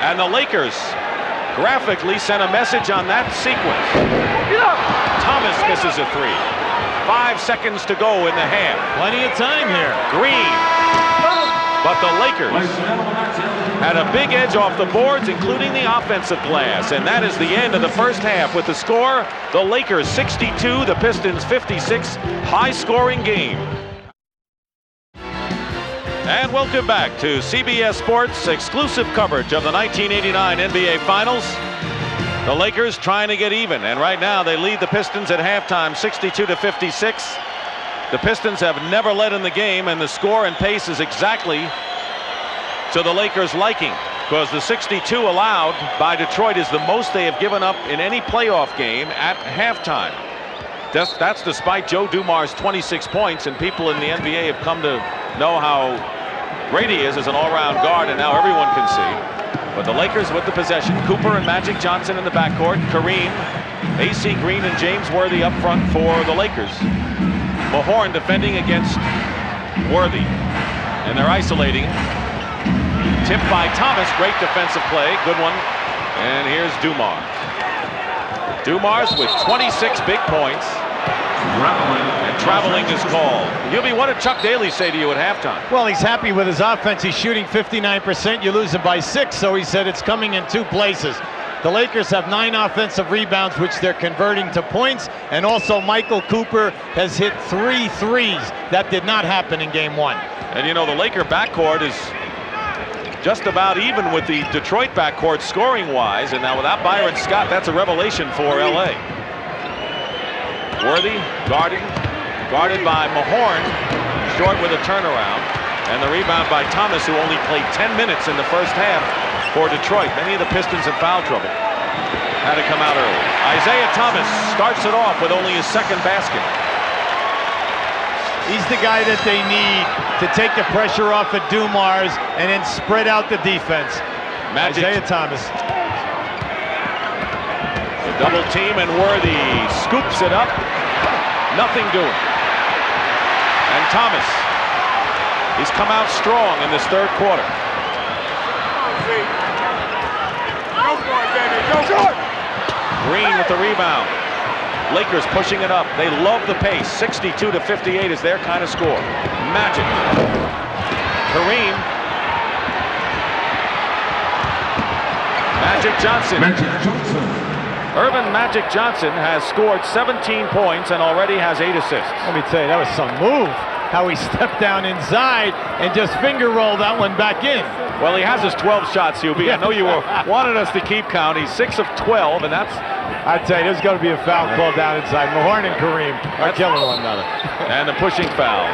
And the Lakers graphically sent a message on that sequence. Thomas misses a 3. 5 seconds to go in the half. Plenty of time here. Green. But the Lakers had a big edge off the boards, including the offensive glass. And that is the end of the first half with the score, the Lakers 62, the Pistons 56. High-scoring game. And welcome back to CBS Sports exclusive coverage of the 1989 NBA Finals. The Lakers trying to get even, and right now they lead the Pistons at halftime 62-56. The Pistons have never led in the game, and the score and pace is exactly to the Lakers' liking, because the 62 allowed by Detroit is the most they have given up in any playoff game at halftime. That's despite Joe Dumars' 26 points, and people in the NBA have come to know how great he is as an all-round guard, and now everyone can see. But the Lakers with the possession. Cooper and Magic Johnson in the backcourt. Kareem, AC Green, and James Worthy up front for the Lakers. Mahorn defending against Worthy, and they're isolating. Tipped by Thomas, great defensive play, good one. And here's Dumars. Dumars with 26 big points. And traveling is called. Hubie, what did Chuck Daly say to you at halftime? Well, he's happy with his offense. He's shooting 59%. You lose it by 6, so he said it's coming in 2 places. The Lakers have 9 offensive rebounds, which they're converting to points, and also Mychal Cooper has hit 3 threes. That did not happen in game 1. And you know, the Laker backcourt is just about even with the Detroit backcourt scoring-wise, and now without Byron Scott, that's a revelation for LA. Worthy guarded by Mahorn, short with a turnaround, and the rebound by Thomas, who only played 10 minutes in the first half for Detroit. Many of the Pistons in foul trouble. Had to come out early. Isiah Thomas starts it off with only his 2nd basket. He's the guy that they need to take the pressure off of Dumars and then spread out the defense. Isiah Thomas. The double team, and Worthy scoops it up. Nothing doing. And Thomas, he's come out strong in this 3rd quarter. Green with the rebound. Lakers pushing it up. They love the pace. 62-58 is their kind of score. Magic. Kareem. Magic Johnson. Earvin Magic Johnson has scored 17 points and already has 8 assists. Let me tell you, that was some move. How he stepped down inside and just finger rolled that one back in. Well, he has his 12 shots, Hubie. I know you wanted us to keep count. He's 6 of 12, and that's... I'd tell you, there's going to be a foul called down inside. Mahorn and Kareem are killing one another. And the pushing foul.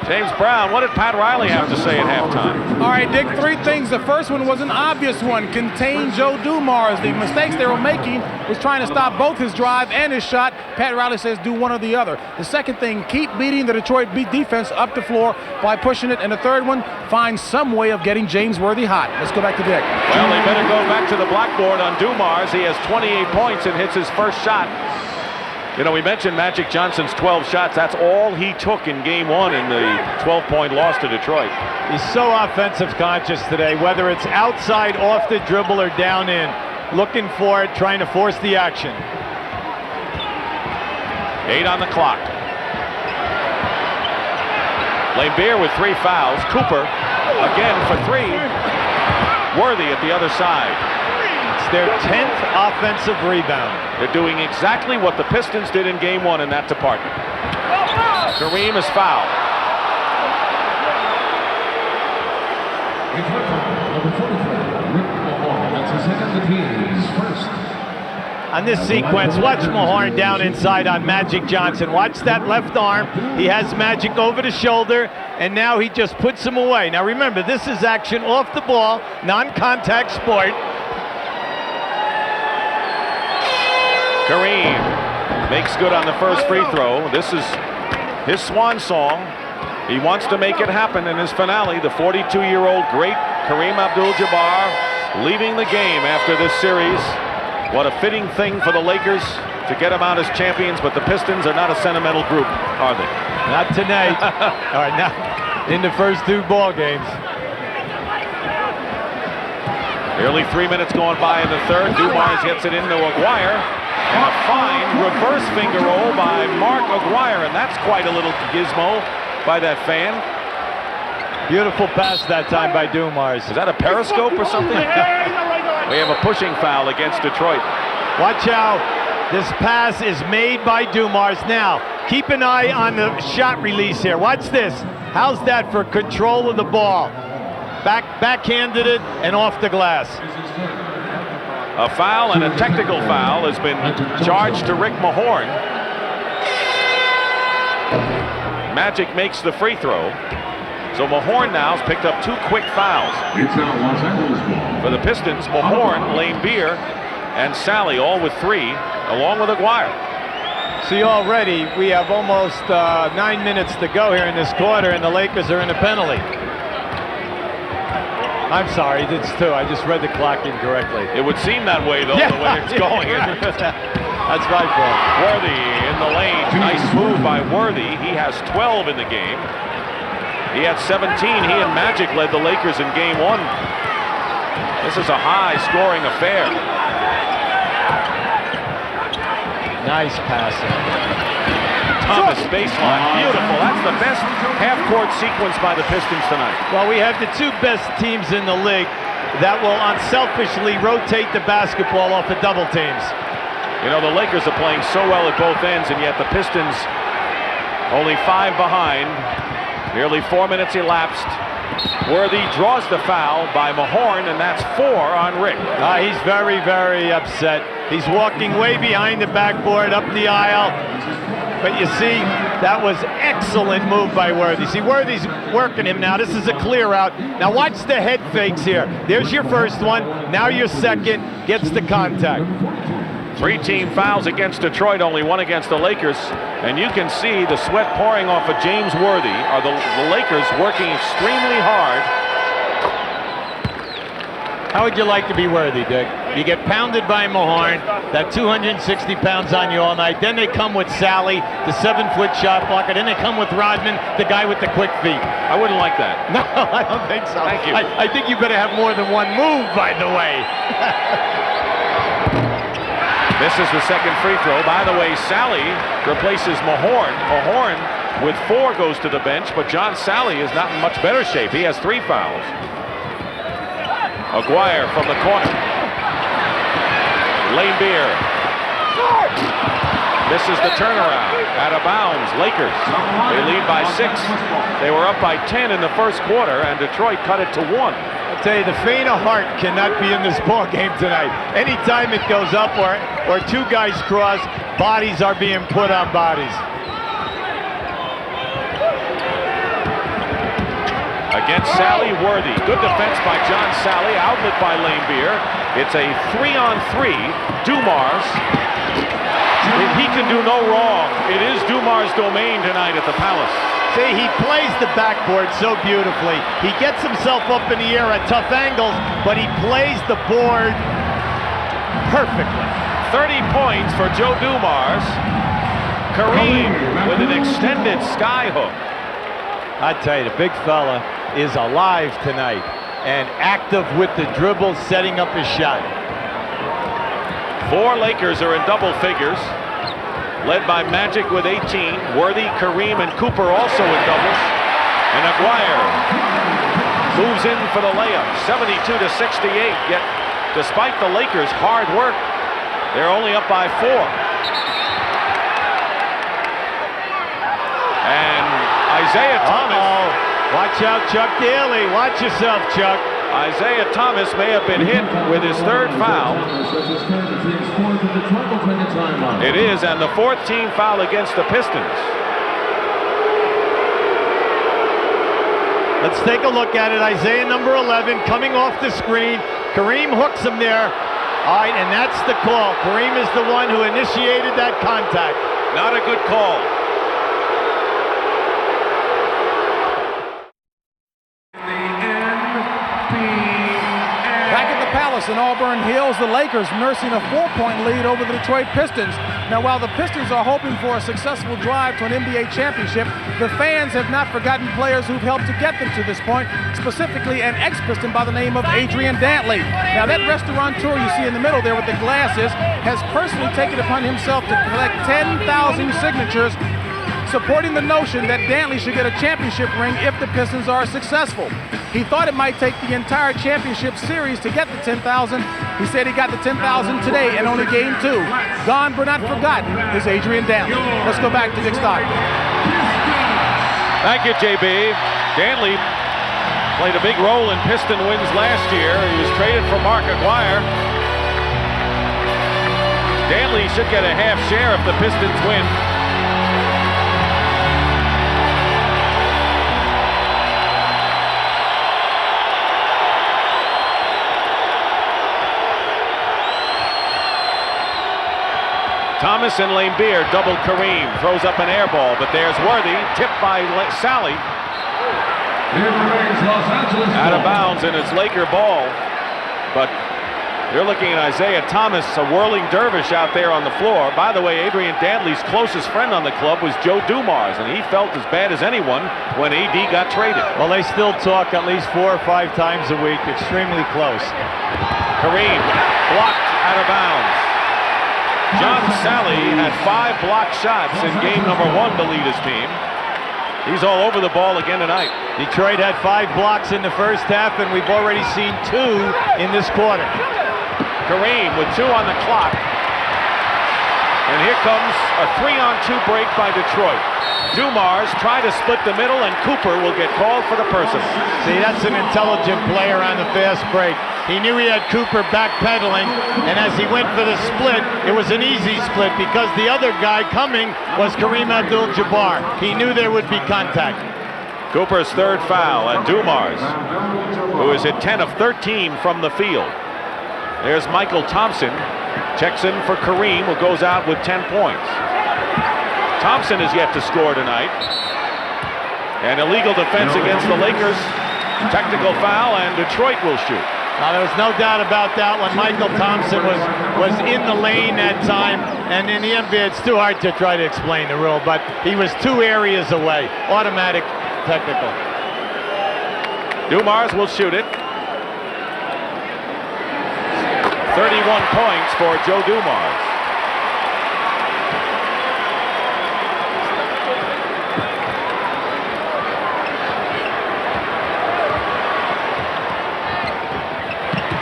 James Brown, what did Pat Riley have to say at halftime? All right, Dick, 3 things. The first one was an obvious one. Contain Joe Dumars. The mistakes they were making was trying to stop both his drive and his shot. Pat Riley says do one or the other. The second thing, keep beating the Detroit defense up the floor by pushing it. And the third one, find some way of getting James Worthy hot. Let's go back to Dick. Well, they better go back to the blackboard on Dumars. He has 28 points and hits his first shot. You know, we mentioned Magic Johnson's 12 shots. That's all he took in game 1 in the 12-point loss to Detroit. He's so offensive conscious today, whether it's outside, off the dribble, or down in. Looking for it, trying to force the action. 8 on the clock. Laimbeer with 3 fouls. Cooper again for 3. Worthy at the other side. It's their 10th offensive rebound. They're doing exactly what the Pistons did in game 1 in that department. Kareem is fouled. On this sequence, watch Mahorn down inside on Magic Johnson. Watch that left arm. He has Magic over the shoulder, and now he just puts him away. Now remember, this is action off the ball, non-contact sport. Kareem makes good on the first free throw. This is his swan song. He wants to make it happen in his finale. The 42-year-old great Kareem Abdul-Jabbar leaving the game after this series. What a fitting thing for the Lakers to get them out as champions, but the Pistons are not a sentimental group, are they? Not tonight. All right, now in the first 2 ball games. Nearly 3 minutes going by in the 3rd. Dumars gets it into Aquirre. And a fine reverse finger roll by Mark Aquirre, and that's quite a little gizmo by that fan. Beautiful pass that time by Dumars. Is that a periscope or something? We have a pushing foul against Detroit. Watch out. This pass is made by Dumars. Now, keep an eye on the shot release here. Watch this. How's that for control of the ball? Backhanded it and off the glass. A foul and a technical foul has been charged to Rick Mahorn. Magic makes the free throw. So Mahorn now has picked up 2 quick fouls. It's now Los Angeles ball. For the Pistons, Mahorn, Laimbeer, and Salley all with 3, along with Aquirre. See, already we have almost 9 minutes to go here in this quarter, and the Lakers are in a penalty. I'm sorry, it's 2. I just read the clock incorrectly. It would seem that way, though, the way it's going. That's my fault. Worthy in the lane. Nice move by Worthy. He has 12 in the game. He had 17. He and Magic led the Lakers in game 1. This is a high-scoring affair. Nice passing. Thomas baseline, beautiful. That's the best half-court sequence by the Pistons tonight. Well, we have the two best teams in the league that will unselfishly rotate the basketball off of double teams. You know, the Lakers are playing so well at both ends, and yet the Pistons only 5 behind. Nearly 4 minutes elapsed. Worthy draws the foul by Mahorn, and that's 4 on Rick. He's very, very upset. He's walking way behind the backboard, up the aisle. But you see, that was excellent move by Worthy. See, Worthy's working him now. This is a clear out. Now watch the head fakes here. There's your first one. Now your second gets the contact. 3 team fouls against Detroit, only 1 against the Lakers. And you can see the sweat pouring off of James Worthy. Are the Lakers working extremely hard. How would you like to be Worthy, Dick? You get pounded by Mahorn, that 260 pounds on you all night. Then they come with Salley, the 7-foot shot blocker. Then they come with Rodman, the guy with the quick feet. I wouldn't like that. No, I don't think so. Thank you. I think you better have more than one move, by the way. This is the second free throw. By the way, Salley replaces Mahorn. Mahorn with 4 goes to the bench, but John Salley is not in much better shape. He has 3 fouls. Aquirre from the corner. Laimbeer. This is the turnaround. Out of bounds. Lakers. They lead by 6. They were up by 10 in the first quarter, and Detroit cut it to 1. I'll tell you, the faint of heart cannot be in this ball game tonight. Anytime it goes up or 2 guys cross, bodies are being put on bodies. Against Salley, Worthy. Good defense by John Salley. Outlet by Laimbeer. It's a 3-on-3. Dumars. He can do no wrong. It is Dumars' domain tonight at the Palace. See, he plays the backboard so beautifully. He gets himself up in the air at tough angles, but he plays the board perfectly. 30 points for Joe Dumars. Kareem with an extended sky hook. I tell you, the big fella is alive tonight and active with the dribble, setting up his shot. 4 Lakers are in double figures, led by Magic with 18. Worthy, Kareem, and Cooper also in doubles. And Aquirre moves in for the layup, 72-68. Yet, despite the Lakers' hard work, they're only up by 4. And Isiah Thomas. Watch out, Chuck Daly. Watch yourself, Chuck. Isiah Thomas may have been hit with his 3rd foul. It is, and the 4th team foul against the Pistons. Let's take a look at it. Isiah, number 11, coming off the screen. Kareem hooks him there. All right, and that's the call. Kareem is the one who initiated that contact. Not a good call. Back at the Palace in Auburn Hills, the Lakers nursing a 4-point lead over the Detroit Pistons. Now, while the Pistons are hoping for a successful drive to an NBA championship, the fans have not forgotten players who've helped to get them to this point, specifically an ex-Piston by the name of Adrian Dantley. Now, that restaurateur you see in the middle there with the glasses has personally taken it upon himself to collect 10,000 signatures supporting the notion that Dantley should get a championship ring if the Pistons are successful. He thought it might take the entire championship series to get the 10,000. He said he got the 10,000 today in only game 2. Gone but not forgotten is Adrian Dantley. Let's go back to Dick Stockton. Thank you, JB. Dantley played a big role in Piston wins last year. He was traded for Mark Aquirre. Dantley should get a half share if the Pistons win. Thomas and Laimbeer double Kareem, throws up an air ball, but there's Worthy, tipped by Salley. Out of bounds, and it's Laker ball. But you're looking at Isiah Thomas, a whirling dervish out there on the floor. By the way, Adrian Dantley's closest friend on the club was Joe Dumars, and he felt as bad as anyone when AD got traded. Well, they still talk at least 4 or 5 times a week. Extremely close. Kareem blocked out of bounds. John Salley had 5 blocked shots in game number 1 to lead his team. He's all over the ball again tonight. Detroit had 5 blocks in the first half, and we've already seen 2 in this quarter. Kareem with 2 on the clock. And here comes a 3-on-2 break by Detroit. Dumars tried to split the middle, and Cooper will get called for the personal. See, that's an intelligent player on the fast break. He knew he had Cooper backpedaling, and as he went for the split, it was an easy split because the other guy coming was Kareem Abdul-Jabbar. He knew there would be contact. Cooper's 3rd foul, and Dumars, who is at 10 of 13 from the field. There's Mychal Thompson, checks in for Kareem, who goes out with 10 points. Thompson is yet to score tonight. An illegal defense against the Lakers. Technical foul, and Detroit will shoot. Now, there was no doubt about that when Mychal Thompson was in the lane that time, and in the NBA it's too hard to try to explain the rule, but he was 2 areas away. Automatic technical. Dumars will shoot it. 31 points for Joe Dumars.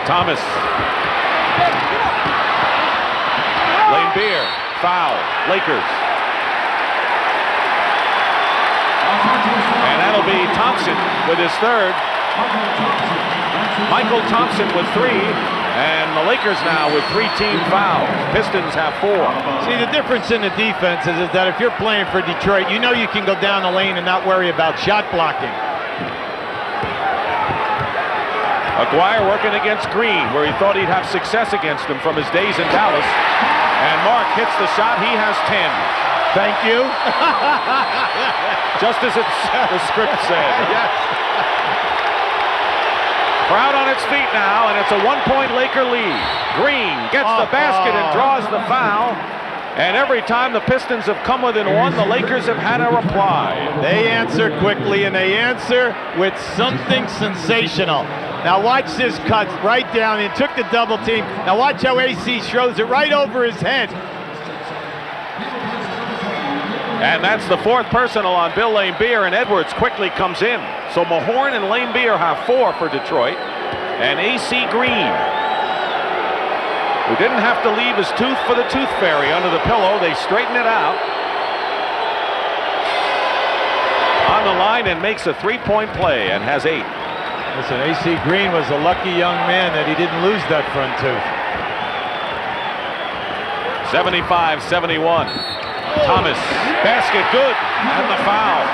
Thomas. Laimbeer, foul, Lakers. And that'll be Thompson with his 3rd. Mychal Thompson with 3, and the Lakers now with 3 team fouls. Pistons have 4. See, the difference in the defense is that if you're playing for Detroit, you know you can go down the lane and not worry about shot blocking. Aquirre working against Green, where he thought he'd have success against him from his days in Dallas. And Mark hits the shot. He has 10. Thank you. Just as the script said. Yes. Crowd on its feet now, and it's a 1-point Laker lead. Green gets the basket and draws the foul. And every time the Pistons have come within 1, the Lakers have had a reply. They answer quickly, and they answer with something sensational. Now watch this cut right down. He took the double team. Now watch how AC throws it right over his head. And that's the 4th personal on Bill Laimbeer, and Edwards quickly comes in. So Mahorn and Laimbeer have 4 for Detroit. And AC Green, who didn't have to leave his tooth for the tooth fairy under the pillow, they straighten it out. On the line and makes a 3-point play and has 8. Listen, AC Green was a lucky young man that he didn't lose that front tooth. 75-71. Thomas, basket good, and the foul.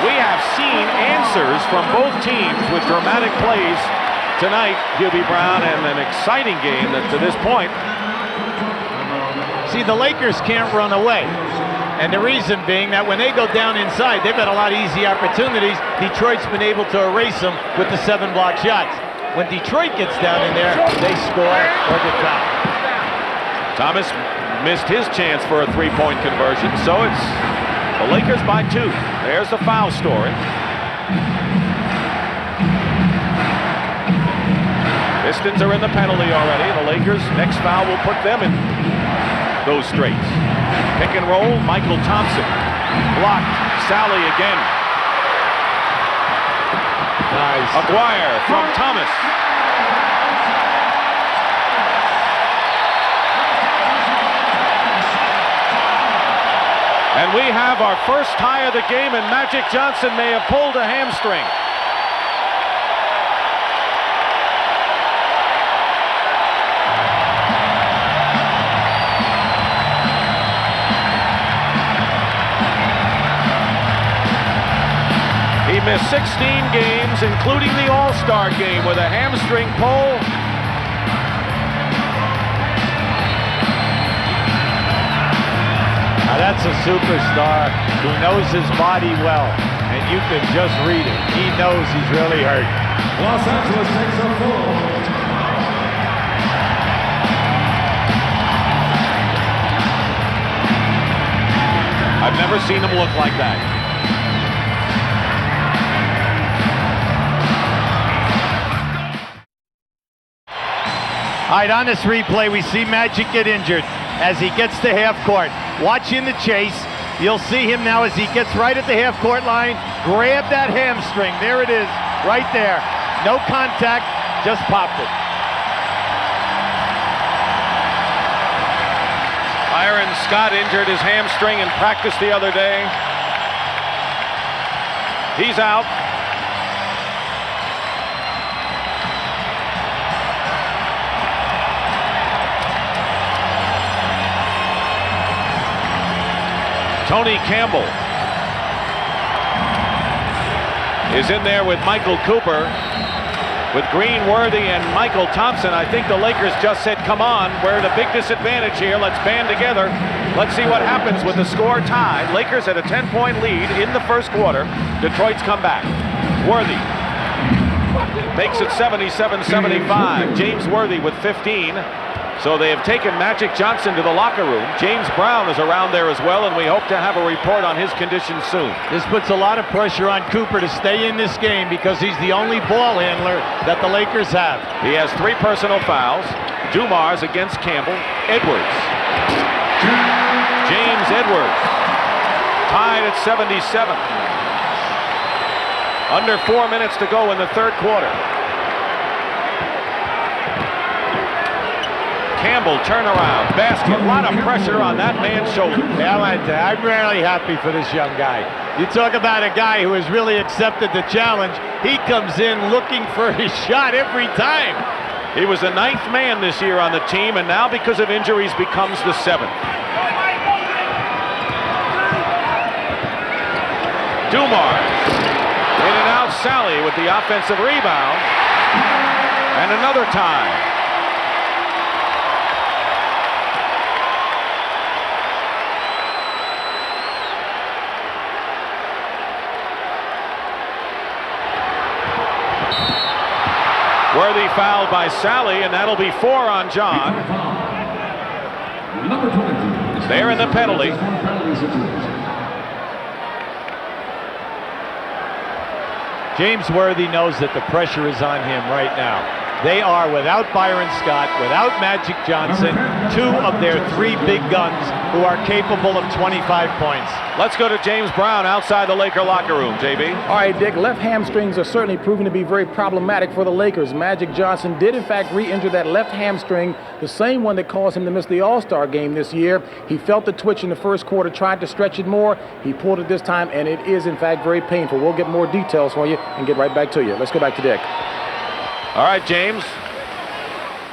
We have seen answers from both teams with dramatic plays tonight, Hubie Brown, and an exciting game that to this point. See, the Lakers can't run away. And the reason being that when they go down inside, they've had a lot of easy opportunities. Detroit's been able to erase them with the 7 block shots. When Detroit gets down in there, they score or get fouled. Thomas missed his chance for a 3-point conversion, so it's the Lakers by 2. There's the foul story. Pistons are in the penalty already. The Lakers' next foul will put them in those straights. Pick and roll, Mychal Thompson. Blocked, Salley again. Nice. Aquirre from Thomas. And we have our first tie of the game, and Magic Johnson may have pulled a hamstring. He missed 16 games, including the All-Star game, with a hamstring pull. Now that's a superstar who knows his body well, and you can just read it. He knows he's really hurt. Los Angeles takes a full. I've never seen him look like that. All right, on this replay, we see Magic get injured as he gets to half court. Watching the chase, you'll see him now as he gets right at the half court line. Grab that hamstring. There it is, right there. No contact, just popped it. Byron Scott injured his hamstring in practice the other day. He's out. Tony Campbell is in there with Mychal Cooper. With Green, Worthy, and Mychal Thompson, I think the Lakers just said, come on, we're at a big disadvantage here. Let's band together. Let's see what happens with the score tied. Lakers had a 10-point lead in the first quarter. Detroit's come back. Worthy makes it 77-75. James Worthy with 15. So they have taken Magic Johnson to the locker room. James Brown is around there as well, and we hope to have a report on his condition soon. This puts a lot of pressure on Cooper to stay in this game because he's the only ball handler that the Lakers have. He has 3 personal fouls. Dumars against Campbell. Edwards. James Edwards tied at 77. Under 4 minutes to go in the third quarter. Campbell turnaround basket. A lot of pressure on that man's shoulder. Yeah, I'm really happy for this young guy. You talk about a guy who has really accepted the challenge. He comes in looking for his shot every time. He was the 9th man this year on the team, and now because of injuries becomes the 7th. Dumars. In and out Salley with the offensive rebound. And another tie. Worthy fouled by Salley, and that'll be 4 on John. They're in the penalty. James Worthy knows that the pressure is on him right now. They are without Byron Scott, without Magic Johnson, 2 of their 3 big guns who are capable of 25 points. Let's go to James Brown outside the Laker locker room, JB. All right, Dick, left hamstrings are certainly proving to be very problematic for the Lakers. Magic Johnson did, in fact, re-injure that left hamstring, the same one that caused him to miss the All-Star game this year. He felt the twitch in the first quarter, tried to stretch it more. He pulled it this time, and it is, in fact, very painful. We'll get more details for you and get right back to you. Let's go back to Dick. All right, James.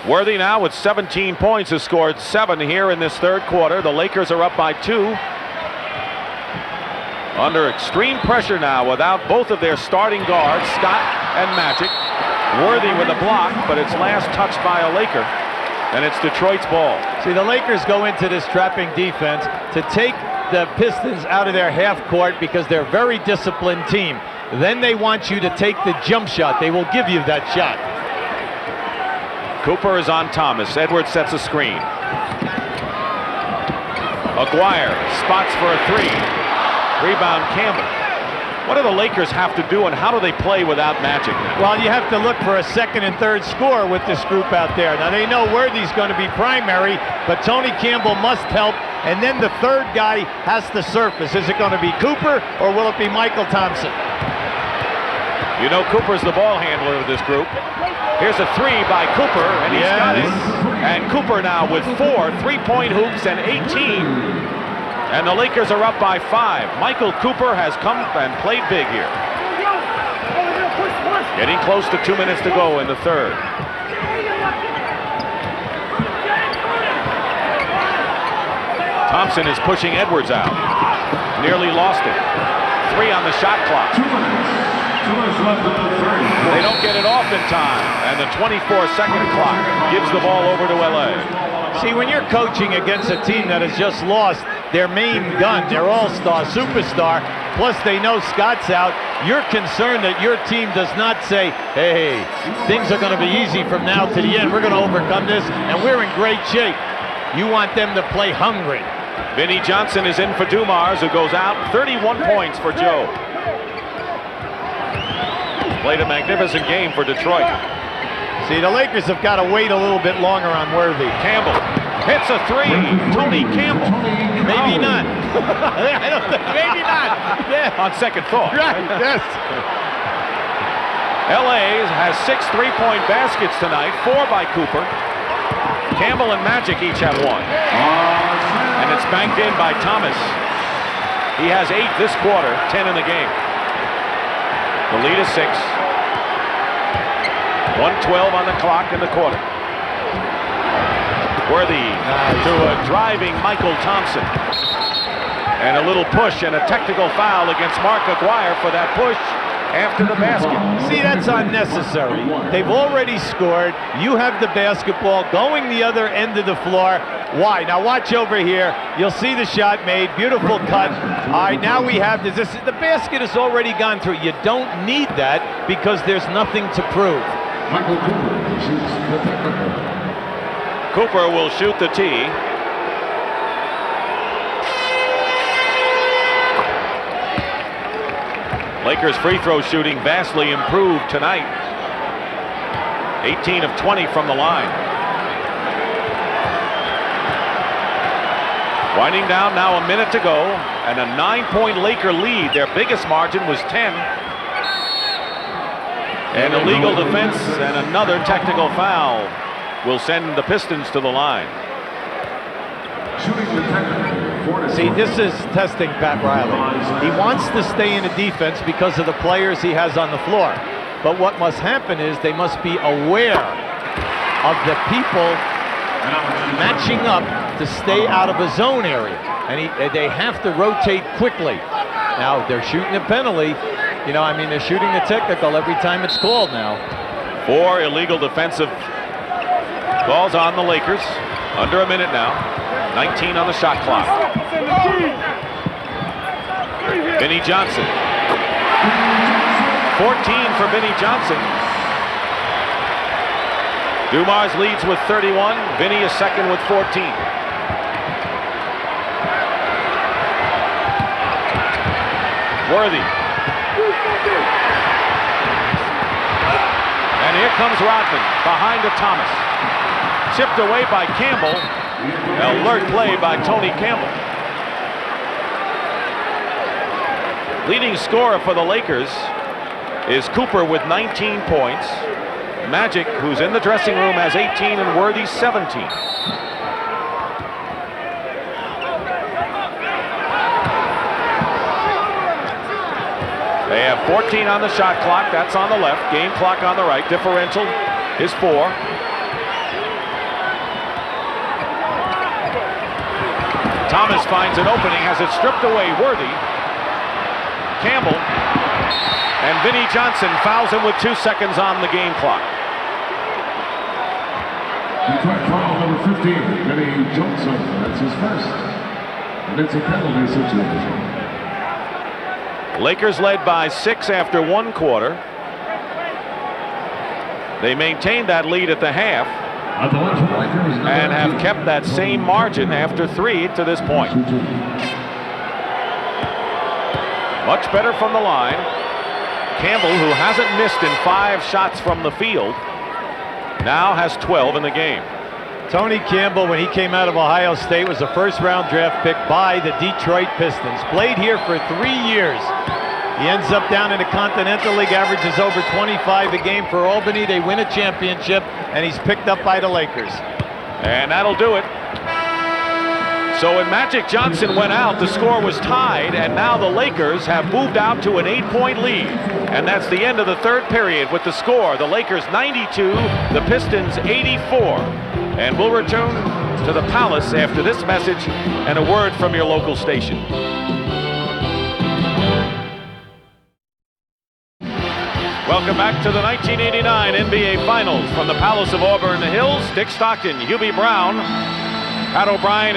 Worthy now with 17 points has scored 7 here in this third quarter. The Lakers are up by 2. Under extreme pressure now without both of their starting guards, Scott and Magic. Worthy with a block, but it's last touched by a Laker. And it's Detroit's ball. See, the Lakers go into this trapping defense to take the Pistons out of their half court because they're a very disciplined team. Then they want you to take the jump shot. They will give you that shot. Cooper is on Thomas. Edwards sets a screen. Aquirre spots for a 3. Rebound Campbell. What do the Lakers have to do, and how do they play without Magic now? Well, you have to look for a second and third score with this group out there. Now, they know Worthy's going to be primary, but Tony Campbell must help, and then the third guy has to surface. Is it going to be Cooper, or will it be Mychal Thompson? You know Cooper's the ball handler of this group. Here's a 3 by Cooper, and he's got it. And Cooper now with 4 3-point hoops and 18. And the Lakers are up by 5. Mychal Cooper has come and played big here. Getting close to 2 minutes to go in the third. Thompson is pushing Edwards out. Nearly lost it. 3 on the shot clock. They don't get it off in time, and the 24-second clock gives the ball over to LA. See, when you're coaching against a team that has just lost their main gun, their all-star, superstar, plus they know Scott's out, you're concerned that your team does not say, hey, things are going to be easy from now to the end. We're going to overcome this, and we're in great shape. You want them to play hungry. Vinnie Johnson is in for Dumars, who goes out. 31 points for Joe. Played a magnificent game for Detroit. See, the Lakers have got to wait a little bit longer on Worthy. Campbell hits a three. Tony Campbell. Maybe not. I don't think, maybe not. Yeah. On second thought. Right, yes. LA has 6 3-point baskets tonight, 4 by Cooper. Campbell and Magic each have 1. And it's banked in by Thomas. He has 8 this quarter, 10 in the game. The lead is 6. 1:12 on the clock in the quarter. Worthy to a driving Mychal Thompson. And a little push and a technical foul against Mark Aquirre for that push after the basket. See, that's unnecessary. They've already scored. You have the basketball going the other end of the floor. Why? Now watch over here. You'll see the shot made. Beautiful cut. All right, now we have this. The basket has already gone through. You don't need that because there's nothing to prove. Michael Cooper shoots the technical. Cooper will shoot the tee. Lakers free throw shooting vastly improved tonight. 18 of 20 from the line. Winding down now, a minute to go, and a 9-point Laker lead. Their biggest margin was 10. An illegal defense and another technical foul will send the Pistons to the line. Shooting the technical. See, this is testing Pat Riley. He wants to stay in the defense because of the players he has on the floor. But what must happen is they must be aware of the people matching up to stay out of a zone area. And they have to rotate quickly. Now, they're shooting a penalty. You know, I mean, they're shooting the technical every time it's called now. 4 illegal defensive calls on the Lakers. Under a minute now. 19 on the shot clock. Vinnie Johnson. 14 for Vinnie Johnson. Dumars leads with 31. Vinnie is second with 14. Worthy. And here comes Rodman behind to Thomas. Chipped away by Campbell. Alert play by Tony Campbell. Leading scorer for the Lakers is Cooper with 19 points. Magic, who's in the dressing room, has 18 and Worthy 17. They have 14 on the shot clock. That's on the left. Game clock on the right. Differential is 4. Thomas finds an opening, has it stripped away. Worthy. Campbell. And Vinnie Johnson fouls him with 2 seconds on the game clock. Detroit foul number 15, Vinnie Johnson. That's his first. And it's a penalty situation. Lakers led by 6 after 1 quarter. They maintained that lead at the half and have kept that same margin after 3 to this point. Much better from the line. Campbell, who hasn't missed in 5 shots from the field, now has 12 in the game. Tony Campbell, when he came out of Ohio State, was a first-round draft pick by the Detroit Pistons. Played here for 3 years. He ends up down in the Continental League, averages over 25 a game for Albany. They win a championship, and he's picked up by the Lakers. And that'll do it. So when Magic Johnson went out, the score was tied, and now the Lakers have moved out to an 8-point lead. And that's the end of the third period with the score. The Lakers 92, the Pistons 84. And we'll return to the Palace after this message and a word from your local station. Welcome back to the 1989 NBA Finals from the Palace of Auburn Hills. Dick Stockton, Hubie Brown, Pat O'Brien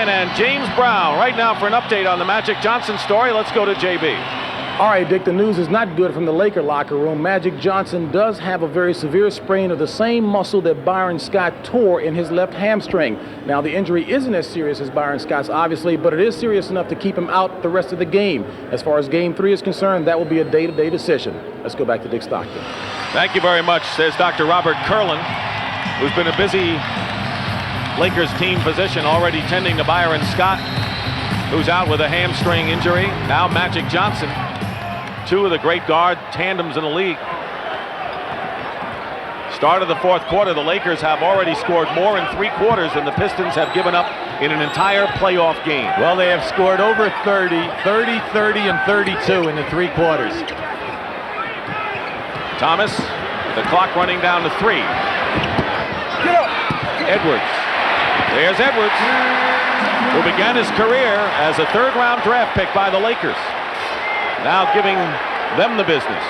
and James Brown. Right now for an update on the Magic Johnson story, let's go to JB. All right, Dick, the news is not good from the Laker locker room. Magic Johnson does have a very severe sprain of the same muscle that Byron Scott tore in his left hamstring. Now, the injury isn't as serious as Byron Scott's, obviously, but it is serious enough to keep him out the rest of the game. As far as Game 3 is concerned, that will be a day-to-day decision. Let's go back to Dick Stockton. Thank you very much, says Dr. Robert Kurland, who's been a busy Lakers team physician already tending to Byron Scott, who's out with a hamstring injury. Now Magic Johnson. Two of the great guard tandems in the league. Start of the fourth quarter, the Lakers have already scored more in 3 quarters than the Pistons have given up in an entire playoff game. Well, they have scored over 30, 30, and 32 in the 3 quarters. Thomas, the clock running down to 3. Edwards. There's Edwards, who began his career as a 3rd-round draft pick by the Lakers. Now giving them the business.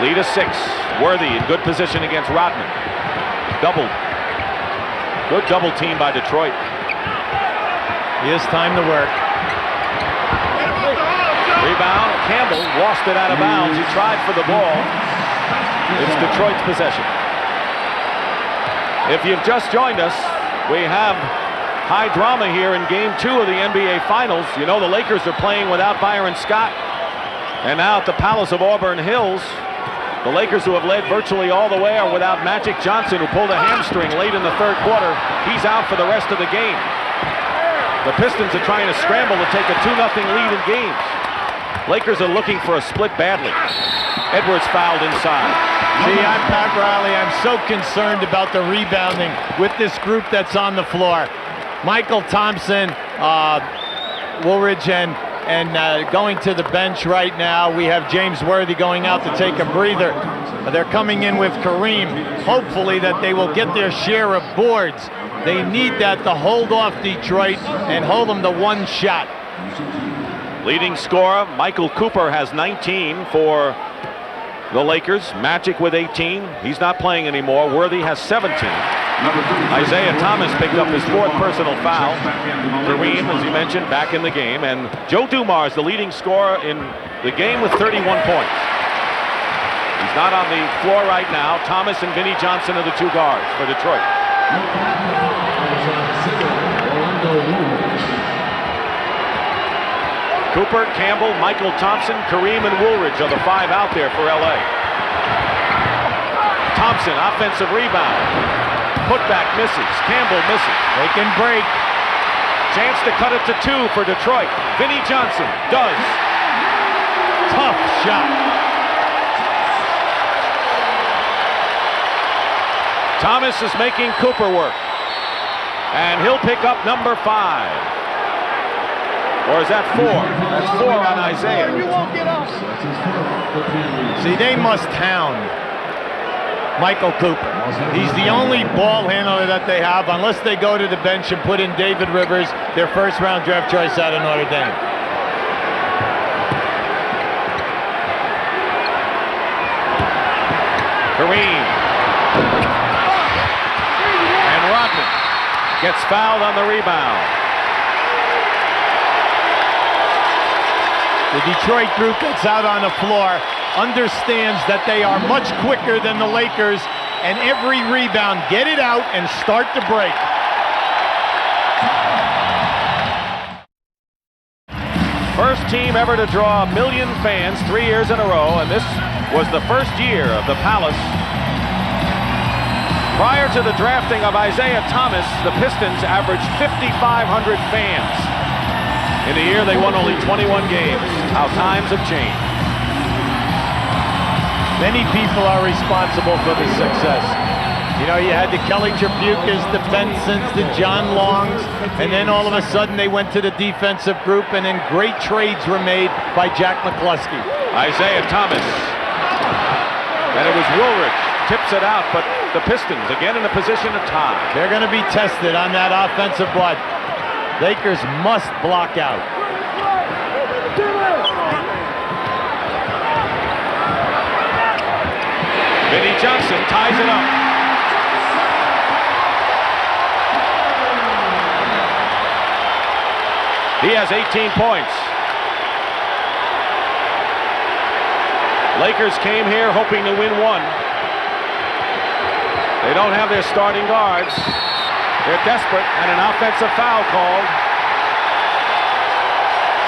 Lead of 6. Worthy in good position against Rodman. Double. Good double team by Detroit. Here's time to work. Rebound. Campbell lost it out of bounds. He tried for the ball. It's Detroit's possession. If you've just joined us, we have high drama here in Game 2 of the NBA Finals. You know the Lakers are playing without Byron Scott. And now at the Palace of Auburn Hills, the Lakers, who have led virtually all the way, are without Magic Johnson, who pulled a hamstring late in the 3rd quarter. He's out for the rest of the game. The Pistons are trying to scramble to take a 2-0 lead in games. Lakers are looking for a split badly. Edwards fouled inside. See, I'm Pat Riley. I'm so concerned about the rebounding with this group that's on the floor. Mychal, Thompson, Woolridge, and going to the bench right now. We have James Worthy going out to take a breather. They're coming in with Kareem. Hopefully that they will get their share of boards. They need that to hold off Detroit and hold them to 1 shot. Leading scorer, Mychal Cooper, has 19 for the Lakers. Magic with 18. He's not playing anymore. Worthy has 17. Isiah Thomas picked up his 4th personal foul. Kareem, as you mentioned, back in the game. And Joe Dumars, the leading scorer in the game, with 31 points. He's not on the floor right now. Thomas and Vinnie Johnson are the 2 guards for Detroit. Cooper, Campbell, Mychal, Thompson, Kareem, and Woolridge are the 5 out there for LA. Thompson, offensive rebound. Putback misses. Campbell misses. They can break. Chance to cut it to 2 for Detroit. Vinnie Johnson does. Tough shot. Thomas is making Cooper work. And he'll pick up number 5. Or is that 4? That's 4 on Isiah. See, they must hound Mychal Cooper. He's the only ball handler that they have, unless they go to the bench and put in David Rivers, their 1st-round draft choice out of Notre Dame. Kareem. And Rodman gets fouled on the rebound. The Detroit group that's out on the floor understands that they are much quicker than the Lakers, and every rebound, get it out and start to break. First team ever to draw 1 million fans 3 years in a row, and this was the first year of the Palace. Prior to the drafting of Isiah Thomas, the Pistons averaged 5,500 fans. In a year, they won only 21 games. How times have changed. Many people are responsible for the success. You know, you had the Kelly Tripucas, the Bensons, the John Longs, and then all of a sudden they went to the defensive group, and then great trades were made by Jack McCluskey. Isiah Thomas. And it was Woolridge. Tips it out, but the Pistons again in a position to tie. They're going to be tested on that offensive blood. Lakers must block out. Vinnie Johnson ties it up. He has 18 points. Lakers came here hoping to win one. They don't have their starting guards. They're desperate, and an offensive foul called.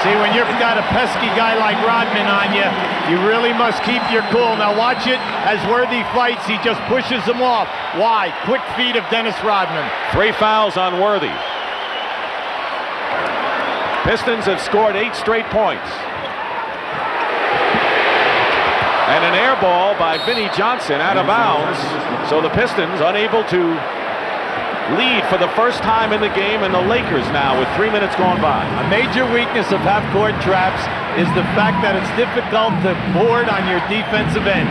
See, when you've got a pesky guy like Rodman on you, you really must keep your cool. Now watch it as Worthy fights. He just pushes him off. Why? Quick feet of Dennis Rodman. 3 fouls on Worthy. Pistons have scored 8 straight points. And an air ball by Vinnie Johnson out of bounds. So the Pistons unable to lead for the first time in the game, and the Lakers now with 3 minutes gone by. A major weakness of half-court traps is the fact that it's difficult to board on your defensive end.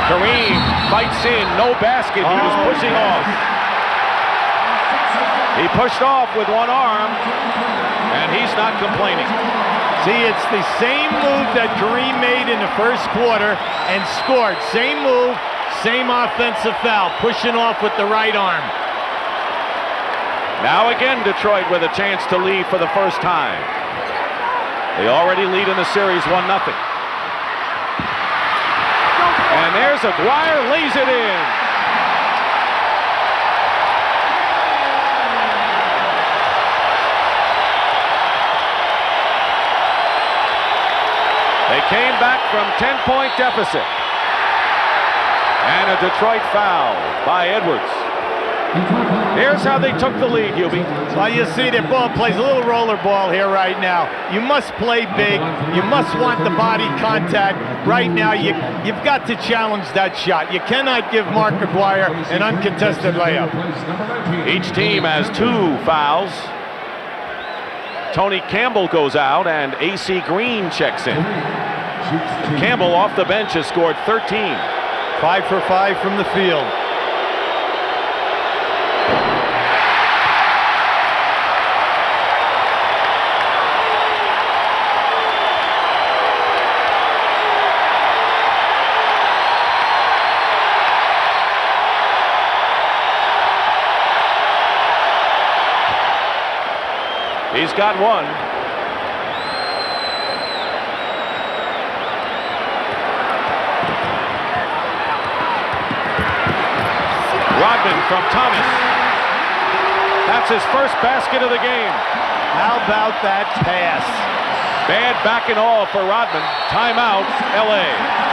Kareem fights in, no basket, he was pushing off. He pushed off with one arm, and he's not complaining. See, it's the same move that Kareem made in the first quarter and scored. Same move, same offensive foul, pushing off with the right arm. Now again, Detroit with a chance to lead for the first time. They already lead in the series 1-0. And there's Aquirre, lays it in. They came back from 10-point deficit. And a Detroit foul by Edwards. Here's how they took the lead, Hubie. Well, you see their ball plays a little roller ball here right now. You must play big. You must want the body contact. Right now, you've got to challenge that shot. You cannot give Mark Aquirre an uncontested layup. Each team has 2 fouls. Tony Campbell goes out, and A.C. Green checks in. Campbell off the bench has scored 13. 5 for 5 from the field. He's got one. Rodman from Thomas. That's his first basket of the game. How about that pass? Bad back and all for Rodman. Timeout, LA.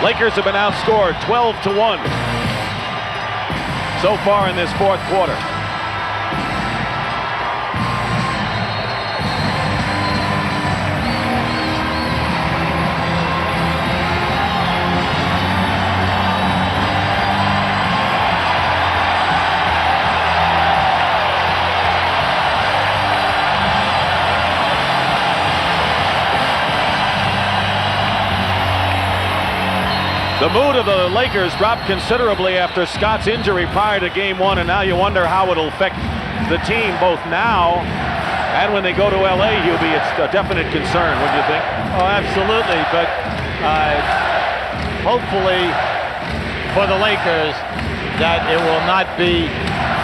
Lakers have been outscored 12-1 so far in this fourth quarter. The mood of the Lakers dropped considerably after Scott's injury prior to Game 1, and now you wonder how it'll affect the team both now and when they go to LA, Hubie. It's a definite concern, wouldn't you think? Oh, absolutely, but hopefully for the Lakers that it will not be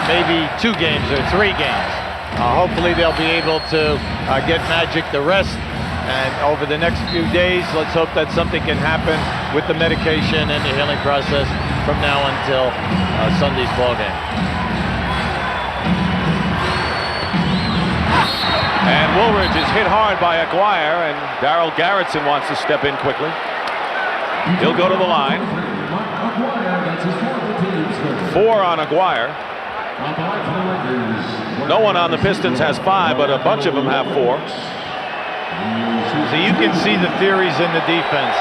maybe 2 games or 3 games. Hopefully they'll be able to get Magic the rest. And over the next few days, let's hope that something can happen with the medication and the healing process from now until Sunday's ball game. And Woolridge is hit hard by Aquirre, and Darryl Garrettson wants to step in quickly. He'll go to the line. 4 on Aquirre. No one on the Pistons has 5, but a bunch of them have 4. So you can see the theories in the defense.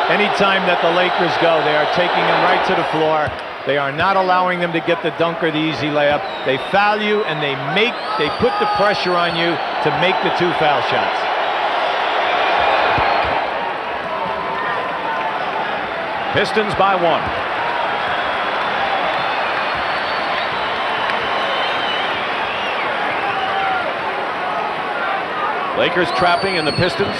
Anytime that the Lakers go, they are taking them right to the floor. They are not allowing them to get the dunk or the easy layup. They foul you, and they put the pressure on you to make the 2 foul shots. Pistons by 1. Lakers trapping in the Pistons.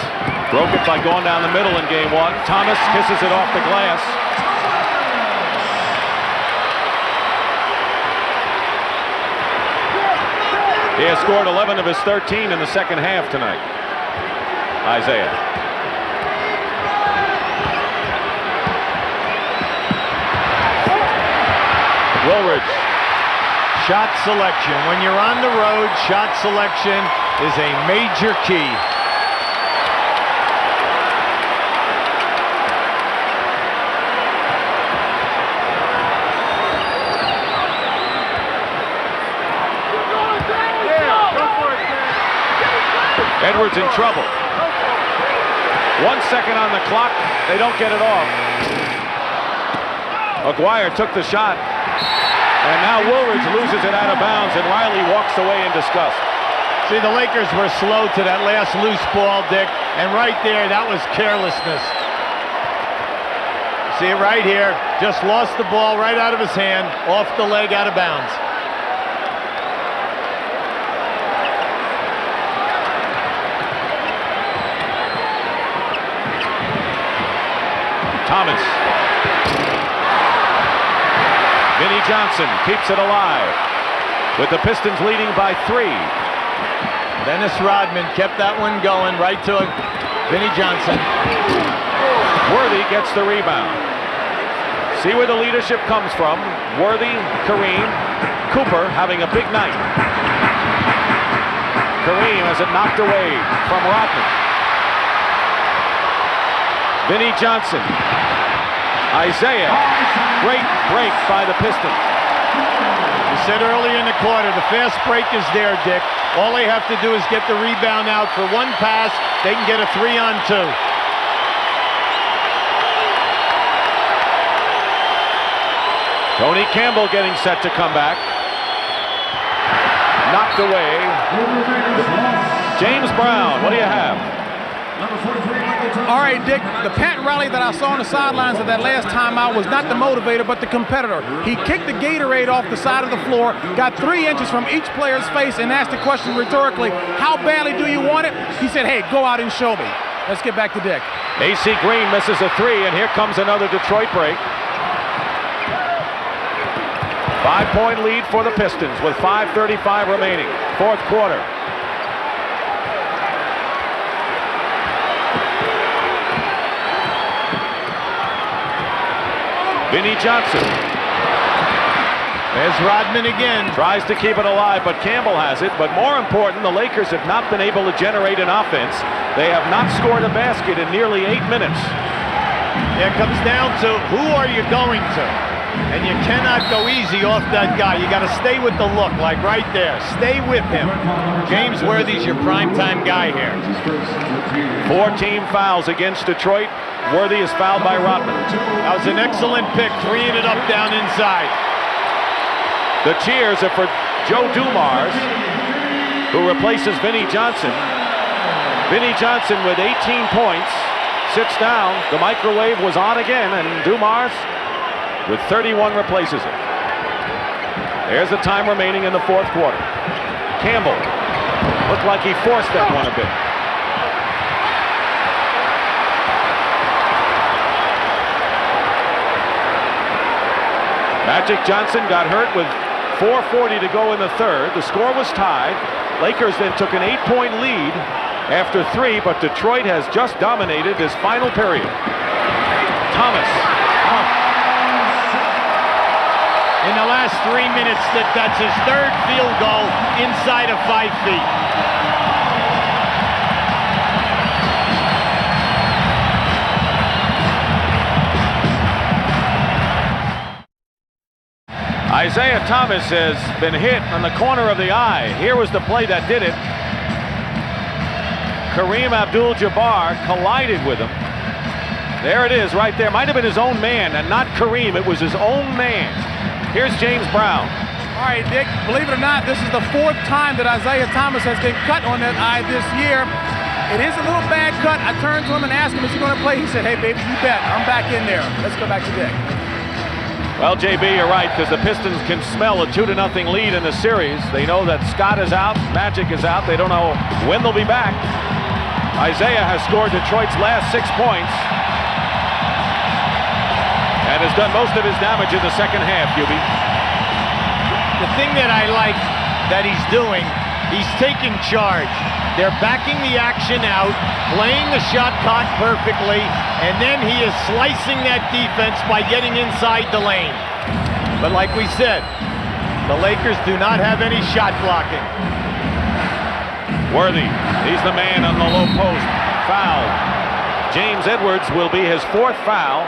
Broke it by going down the middle in game 1. Thomas kisses it off the glass. He has scored 11 of his 13 in the second half tonight. Isiah. Woolridge. Shot selection. When you're on the road, shot selection is a major key. Edwards in trouble. 1 second on the clock. They don't get it off. Aquirre took the shot. And now Woolridge loses it out of bounds, and Riley walks away in disgust. See, the Lakers were slow to that last loose ball, Dick. And right there, that was carelessness. See it right here. Just lost the ball right out of his hand, off the leg, out of bounds. Thomas. Vinnie Johnson keeps it alive with the Pistons leading by 3. Dennis Rodman kept that one going right to Vinnie Johnson. Worthy gets the rebound. See where the leadership comes from. Worthy, Kareem, Cooper having a big night. Kareem has it knocked away from Rodman. Vinnie Johnson. Isiah. Great break by the Pistons. You said earlier in the quarter, the fast break is there, Dick. All they have to do is get the rebound out for one pass. They can get a 3-on-2. Tony Campbell getting set to come back. Knocked away. James Brown, what do you have? All right, Dick, the Pat Riley that I saw on the sidelines of that last timeout was not the motivator, but the competitor. He kicked the Gatorade off the side of the floor, got 3 inches from each player's face, and asked the question rhetorically, how badly do you want it? He said, hey, go out and show me. Let's get back to Dick. AC Green misses a 3, and here comes another Detroit break. 5-point lead for the Pistons with 5:35 remaining. 4th quarter. Vinnie Johnson. There's Rodman again. Tries to keep it alive, but Campbell has it. But more important, the Lakers have not been able to generate an offense. They have not scored a basket in nearly 8 minutes. It comes down to who are you going to? And you cannot go easy off that guy. You got to stay with the look, like right there. Stay with him. James Worthy's your primetime guy here. 4 team fouls against Detroit. Worthy is fouled by Rodman. That was an excellent pick, freeing it up down inside. The cheers are for Joe Dumars, who replaces Vinnie Johnson. Vinnie Johnson with 18 points sits down. The microwave was on again, and Dumars with 31 replaces it. There's the time remaining in the 4th quarter. Campbell looked like he forced that one a bit. Magic Johnson got hurt with 4:40 to go in the 3rd. The score was tied. Lakers then took an 8-point lead after 3, but Detroit has just dominated this final period. Thomas. In the last 3 minutes, that's his 3rd field goal inside of 5 feet. Isiah Thomas has been hit on the corner of the eye. Here was the play that did it. Kareem Abdul-Jabbar collided with him. There it is right there. Might have been his own man and not Kareem. It was his own man. Here's James Brown. All right, Dick, believe it or not, this is the 4th time that Isiah Thomas has been cut on that eye this year. It is a little bad cut. I turned to him and asked him, is he going to play? He said, hey, baby, you bet. I'm back in there. Let's go back to Dick. Well, JB, you're right, because the Pistons can smell a 2-0 lead in the series. They know that Scott is out, Magic is out. They don't know when they'll be back. Isiah has scored Detroit's last 6 points and has done most of his damage in the second half, QB. The thing that I like that he's doing, he's taking charge. They're backing the action out, playing the shot clock perfectly, and then he is slicing that defense by getting inside the lane. But like we said, the Lakers do not have any shot blocking. Worthy, he's the man on the low post. Fouled. James Edwards will be his 4th foul,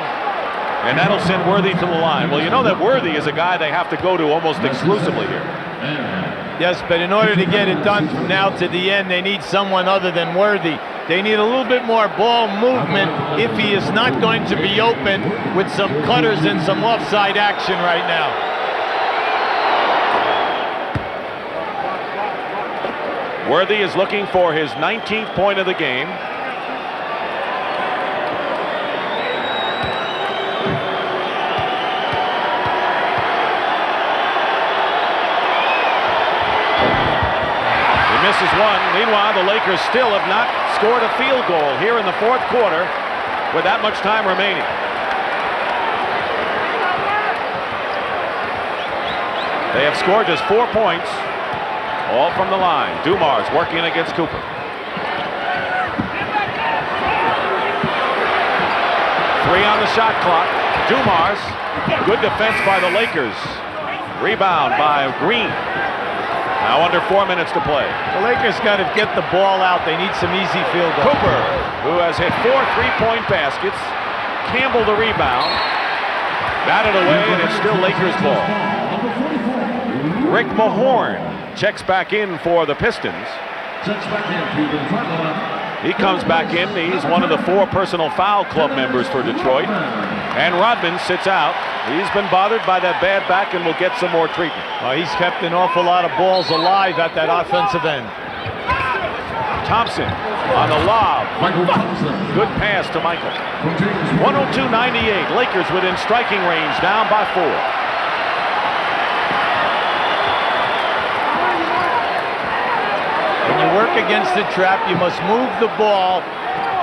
and that'll send Worthy to the line. Well, you know that Worthy is a guy they have to go to almost exclusively here. Yes, but in order to get it done from now to the end, they need someone other than Worthy. They need a little bit more ball movement if he is not going to be open with some cutters and some offside action right now. Worthy is looking for his 19th point of the game. Misses one. Meanwhile, the Lakers still have not scored a field goal here in the 4th quarter with that much time remaining. They have scored just 4 points, all from the line. Dumars working against Cooper. Three on the shot clock. Dumars, good defense by the Lakers. Rebound by Green. Now under 4 minutes to play. The Lakers got to get the ball out. They need some easy field goals. Cooper, who has hit 4 3-point baskets. Campbell the rebound. Batted away, and it's still Lakers ball. Rick Mahorn checks back in for the Pistons. He comes back in. He's one of the 4 personal foul club members for Detroit. And Rodman sits out. He's been bothered by that bad back and will get some more treatment. He's kept an awful lot of balls alive at that offensive end. Thompson on the lob. Good pass to Mychal. 102-98. Lakers within striking range, down by 4. When you work against the trap, you must move the ball.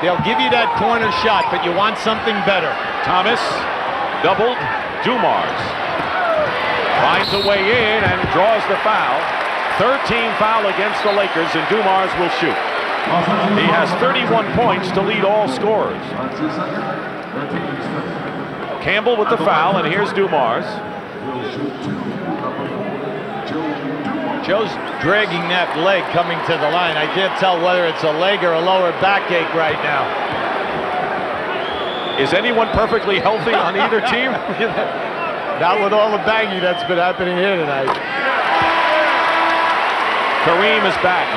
They'll give you that corner shot, but you want something better. Thomas, doubled. Dumars finds a way in and draws the foul. 13 foul against the Lakers, and Dumars will shoot. He has 31 points to lead all scorers. Campbell with the foul, and here's Dumars. Joe's dragging that leg coming to the line. I can't tell whether it's a leg or a lower backache right now. Is anyone perfectly healthy on either team? Not with all the banging that's been happening here tonight. Kareem is back.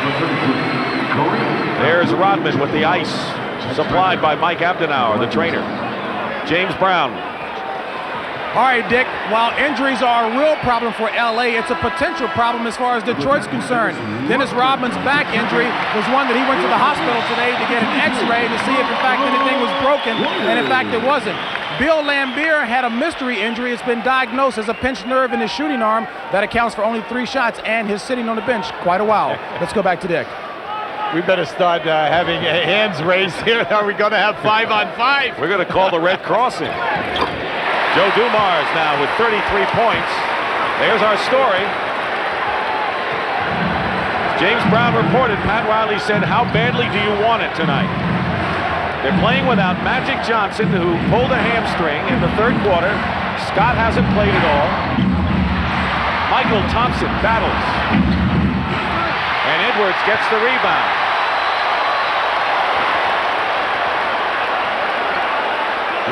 There's Rodman with the ice, supplied by Mike Abdenauer, the trainer. James Brown. All right, Dick, while injuries are a real problem for LA, it's a potential problem as far as Detroit's concerned. Dennis Rodman's back injury was one that he went to the hospital today to get an x-ray to see if in fact anything was broken, and in fact it wasn't. Bill Laimbeer had a mystery injury. It's been diagnosed as a pinched nerve in his shooting arm. That accounts for only 3 shots, and his sitting on the bench quite a while. Let's go back to Dick. We better start having hands raised here. Are we going to have 5-on-5? We're going to call the Red Cross in. Joe Dumars now with 33 points. There's our story. James Brown reported, Pat Riley said, how badly do you want it tonight? They're playing without Magic Johnson, who pulled a hamstring in the 3rd quarter. Scott hasn't played at all. Mychal Thompson battles. And Edwards gets the rebound.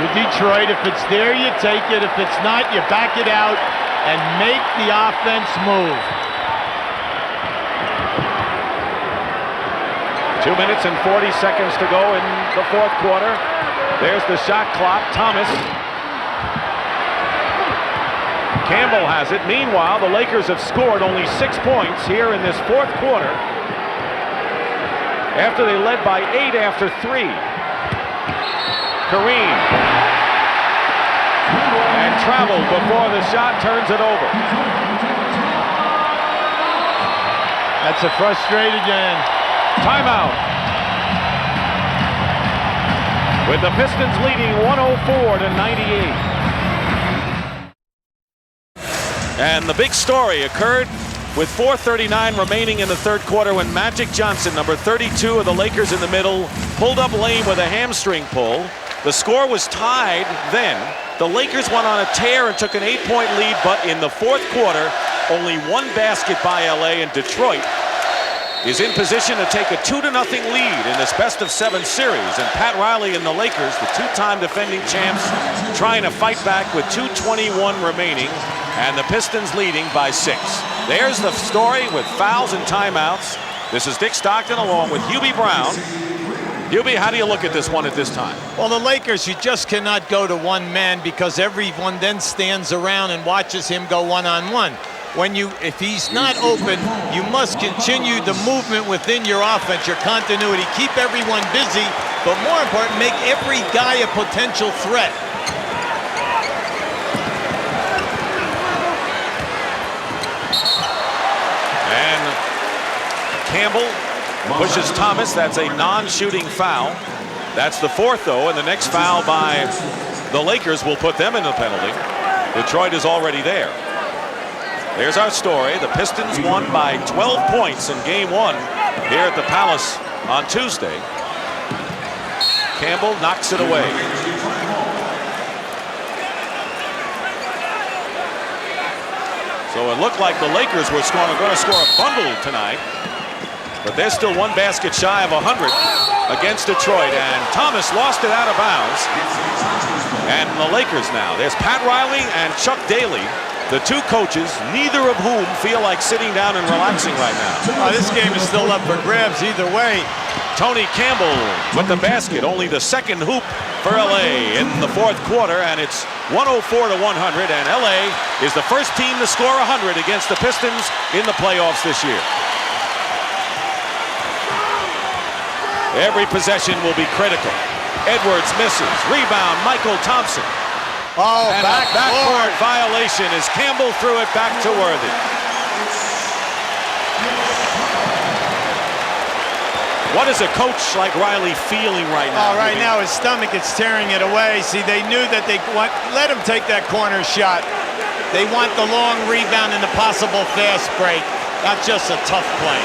With Detroit, if it's there, you take it. If it's not, you back it out and make the offense move. 2 minutes and 40 seconds to go in the 4th quarter. There's the shot clock. Thomas Campbell has it. Meanwhile, the Lakers have scored only 6 points here in this fourth quarter, after they led by 8 after 3. Kareem. And traveled before the shot turns it over. That's a frustrated game. Timeout. With the Pistons leading 104-98. And the big story occurred with 4:39 remaining in the third quarter when Magic Johnson, number 32 of the Lakers in the middle, pulled up lame with a hamstring pull. The score was tied then. The Lakers went on a tear and took an 8-point lead, but in the fourth quarter, only one basket by LA, and Detroit is in position to take a 2-0 lead in this best-of-7 series. And Pat Riley and the Lakers, the two-time defending champs, trying to fight back with 2:21 remaining, and the Pistons leading by 6. There's the story with fouls and timeouts. This is Dick Stockton along with Hubie Brown. Hubie, how do you look at this one at this time? Well, the Lakers, you just cannot go to one man because everyone then stands around and watches him go one-on-one. If he's not open, you must continue the movement within your offense, your continuity. Keep everyone busy, but more important, make every guy a potential threat. And Campbell pushes Thomas. That's a non-shooting foul. That's the fourth, though, and the next foul by the Lakers will put them in the penalty. Detroit is already there. There's our story. The Pistons won by 12 points in Game 1 here at the Palace on Tuesday. Campbell knocks it away. So it looked like the Lakers were going to score a bundle tonight, but they're still one basket shy of 100 against Detroit, and Thomas lost it out of bounds. And the Lakers now, there's Pat Riley and Chuck Daly, the two coaches, neither of whom feel like sitting down and relaxing right now. This game is still up for grabs either way. Tony Campbell with the basket, only the second hoop for LA in the fourth quarter, and it's 104-100, and LA is the first team to score 100 against the Pistons in the playoffs this year. Every possession will be critical. Edwards misses. Rebound, Mychal Thompson. Oh, and a backcourt violation as Campbell threw it back to Worthy. What is a coach like Riley feeling right now? Right now his stomach is tearing it away. See, they knew that let him take that corner shot. They want the long rebound and the possible fast break, not just a tough play.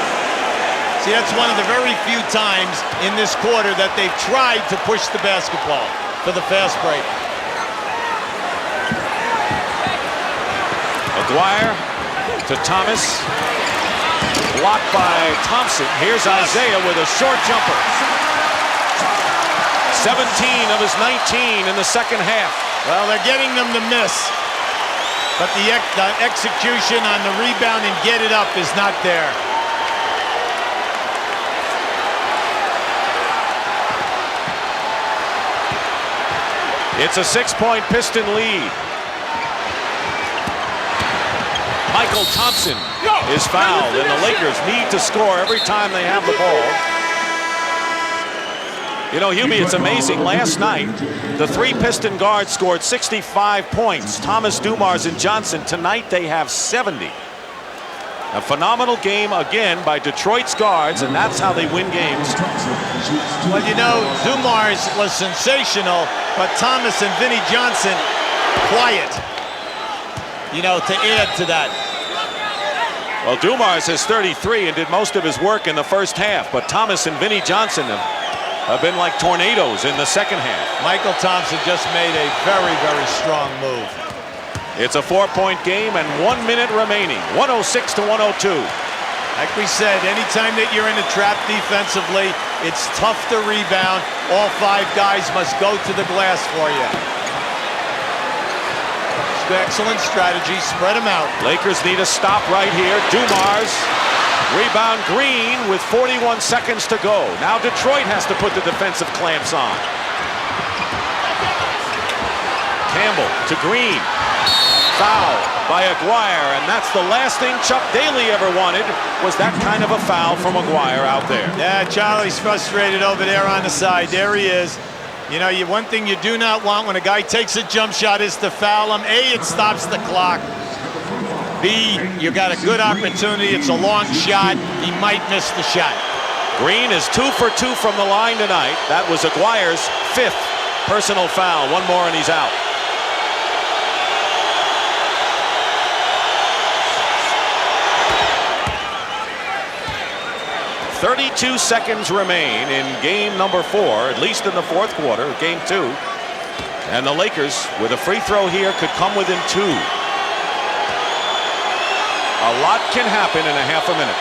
See, that's one of the very few times in this quarter that they've tried to push the basketball for the fast break. Aquirre to Thomas, blocked by Thompson. Here's Isiah with a short jumper. 17 of his 19 in the second half. Well, they're getting them to miss, but the execution on the rebound and get it up is not there. It's a 6-point Piston lead. Mychal Thompson is fouled, and the Lakers need to score every time they have the ball. You know, Hubie, it's amazing. Last night, the three Piston guards scored 65 points. Thomas, Dumars, and Johnson. Tonight, they have 70. A phenomenal game, again, by Detroit's guards, and that's how they win games. Well, you know, Dumars was sensational, but Thomas and Vinnie Johnson, quiet. You know, to add to that. Well, Dumars has 33 and did most of his work in the first half, but Thomas and Vinnie Johnson have been like tornadoes in the second half. Mychal Thompson just made a very, very strong move. It's a 4-point game and 1 minute remaining, 106-102. Like we said, anytime that you're in a trap defensively, it's tough to rebound. All 5 guys must go to the glass for you. Excellent strategy, spread them out. Lakers need a stop right here. Dumars, rebound Green with 41 seconds to go. Now Detroit has to put the defensive clamps on. Campbell to Green, foul. by Aquirre, and that's the last thing Chuck Daly ever wanted, was that kind of a foul from Aquirre out there. Yeah, Charlie's frustrated over there on the side. There he is. You know, one thing you do not want when a guy takes a jump shot is to foul him. A, it stops the clock. B, you got a good opportunity. It's a long shot. He might miss the shot. Green is 2 for 2 from the line tonight. That was Aguirre's 5th personal foul. One more and he's out. "32 seconds remain in game number 4, at least in the fourth quarter, game 2. And the Lakers, with a free throw here, could come within 2. A lot can happen in a half a minute.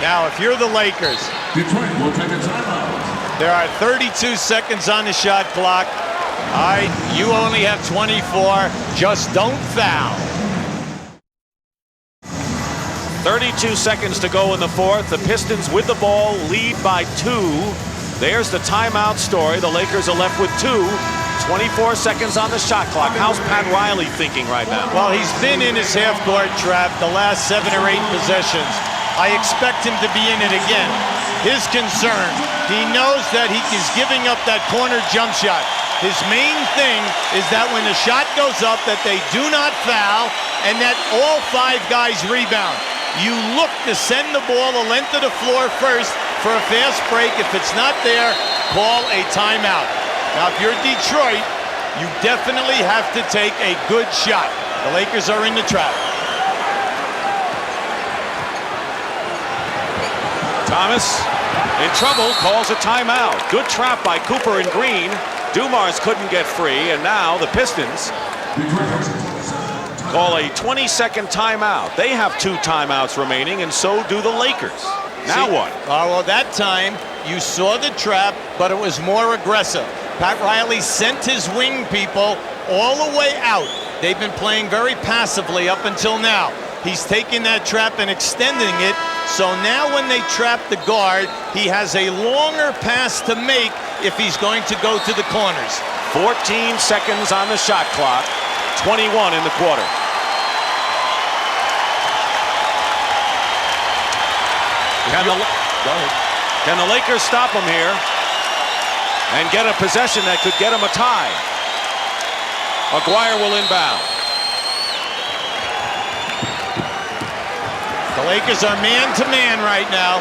Now, if you're the Lakers, Detroit will take a timeout. there are 32 seconds on the shot clock. All right, you only have 24. Just don't foul. 32 seconds to go in the fourth. The Pistons with the ball lead by 2. There's the timeout story. The Lakers are left with 2. 24 seconds on the shot clock. How's Pat Riley thinking right now? Well, he's been in his half-court trap the last 7 or 8 possessions. I expect him to be in it again. His concern, he knows that he is giving up that corner jump shot. His main thing is that when the shot goes up, that they do not foul and that all 5 guys rebound. You look to send the ball a length of the floor first for a fast break. If it's not there, call a timeout. Now, if you're Detroit, you definitely have to take a good shot. The Lakers are in the trap. Thomas in trouble, calls a timeout. Good trap by Cooper and Green. Dumars couldn't get free, and now the Pistons call a 20-second timeout. They have 2 timeouts remaining, and so do the Lakers. Now what? Well, that time you saw the trap, but it was more aggressive. Pat Riley sent his wing people all the way out. They've been playing very passively up until now. He's taking that trap and extending it. So now when they trap the guard, he has a longer pass to make if he's going to go to the corners. 14 seconds on the shot clock. 21 in the quarter. Can the Lakers stop him here and get a possession that could get him a tie? Aquirre will inbound. The Lakers are man-to-man right now.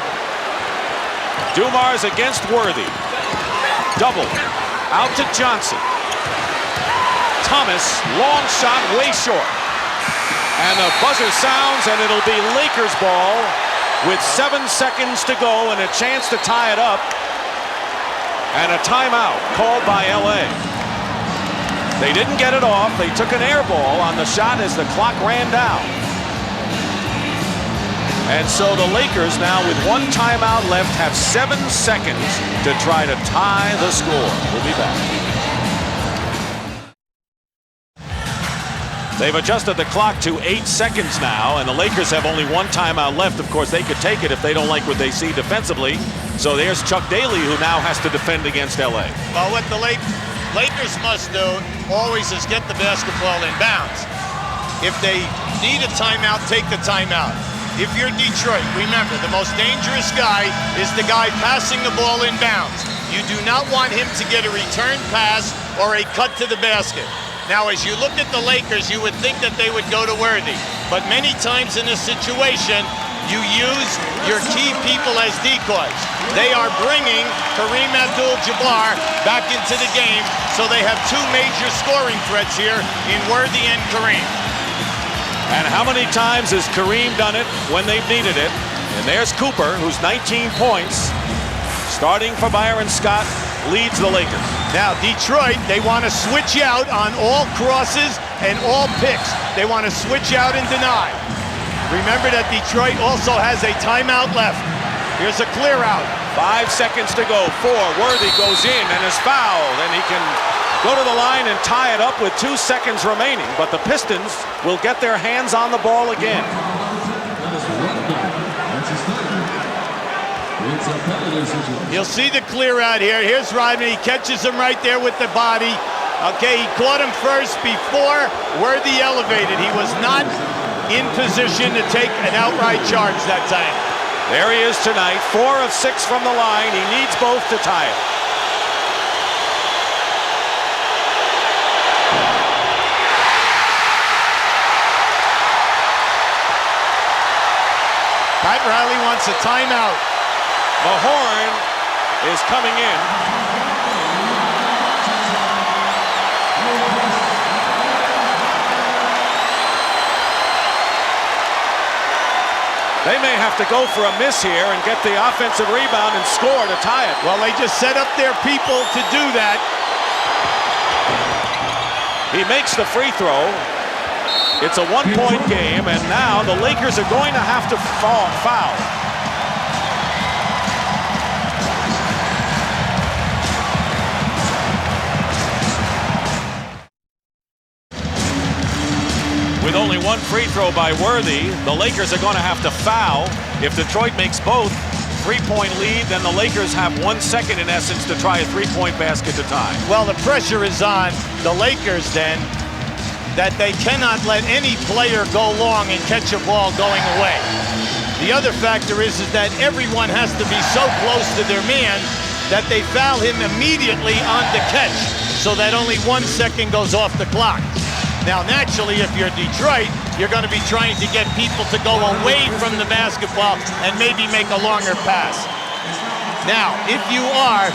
Dumars against Worthy. Double. Out to Johnson. Thomas, long shot, way short. And the buzzer sounds, and it'll be Lakers ball with 7 seconds to go and a chance to tie it up. And a timeout called by LA. They didn't get it off. They took an air ball on the shot as the clock ran down. And so the Lakers now with 1 timeout left have 7 seconds to try to tie the score. We'll be back. They've adjusted the clock to 8 seconds now, and the Lakers have only 1 timeout left. Of course, they could take it if they don't like what they see defensively. So there's Chuck Daly, who now has to defend against LA. Well, what the Lakers must do always is get the basketball in bounds. If they need a timeout, take the timeout. If you're Detroit, remember, the most dangerous guy is the guy passing the ball in bounds. You do not want him to get a return pass or a cut to the basket. Now, as you look at the Lakers, you would think that they would go to Worthy. But many times in this situation, you use your key people as decoys. They are bringing Kareem Abdul-Jabbar back into the game, so they have 2 major scoring threats here in Worthy and Kareem. And how many times has Kareem done it when they've needed it? And there's Cooper, who's 19 points. Starting for Byron Scott, leads the Lakers. Now, Detroit, they want to switch out on all crosses and all picks. They want to switch out and deny. Remember that Detroit also has a timeout left. Here's a clear out. 5 seconds to go. 4. Worthy goes in and is fouled, and he can go to the line and tie it up with 2 seconds remaining. But the Pistons will get their hands on the ball again. It's a penalty situation. You'll see the clear out here. Here's Rodman. He catches him right there with the body. Okay, he caught him first before Worthy elevated. He was not in position to take an outright charge that time. There he is tonight, 4 of 6 from the line. He needs both to tie it. Pat Riley wants a timeout. Mahorn is coming in. They may have to go for a miss here and get the offensive rebound and score to tie it. Well, they just set up their people to do that. He makes the free throw. It's a one-point game, and now the Lakers are going to have to foul. With only one free throw by Worthy, the Lakers are going to have to foul. If Detroit makes both, 3-point lead, then the Lakers have 1 second in essence to try a 3-point basket to tie. Well, the pressure is on the Lakers then, that they cannot let any player go long and catch a ball going away. The other factor is that everyone has to be so close to their man that they foul him immediately on the catch, so that only 1 second goes off the clock. Now, naturally, if you're Detroit, you're going to be trying to get people to go away from the basketball and maybe make a longer pass. Now, if you are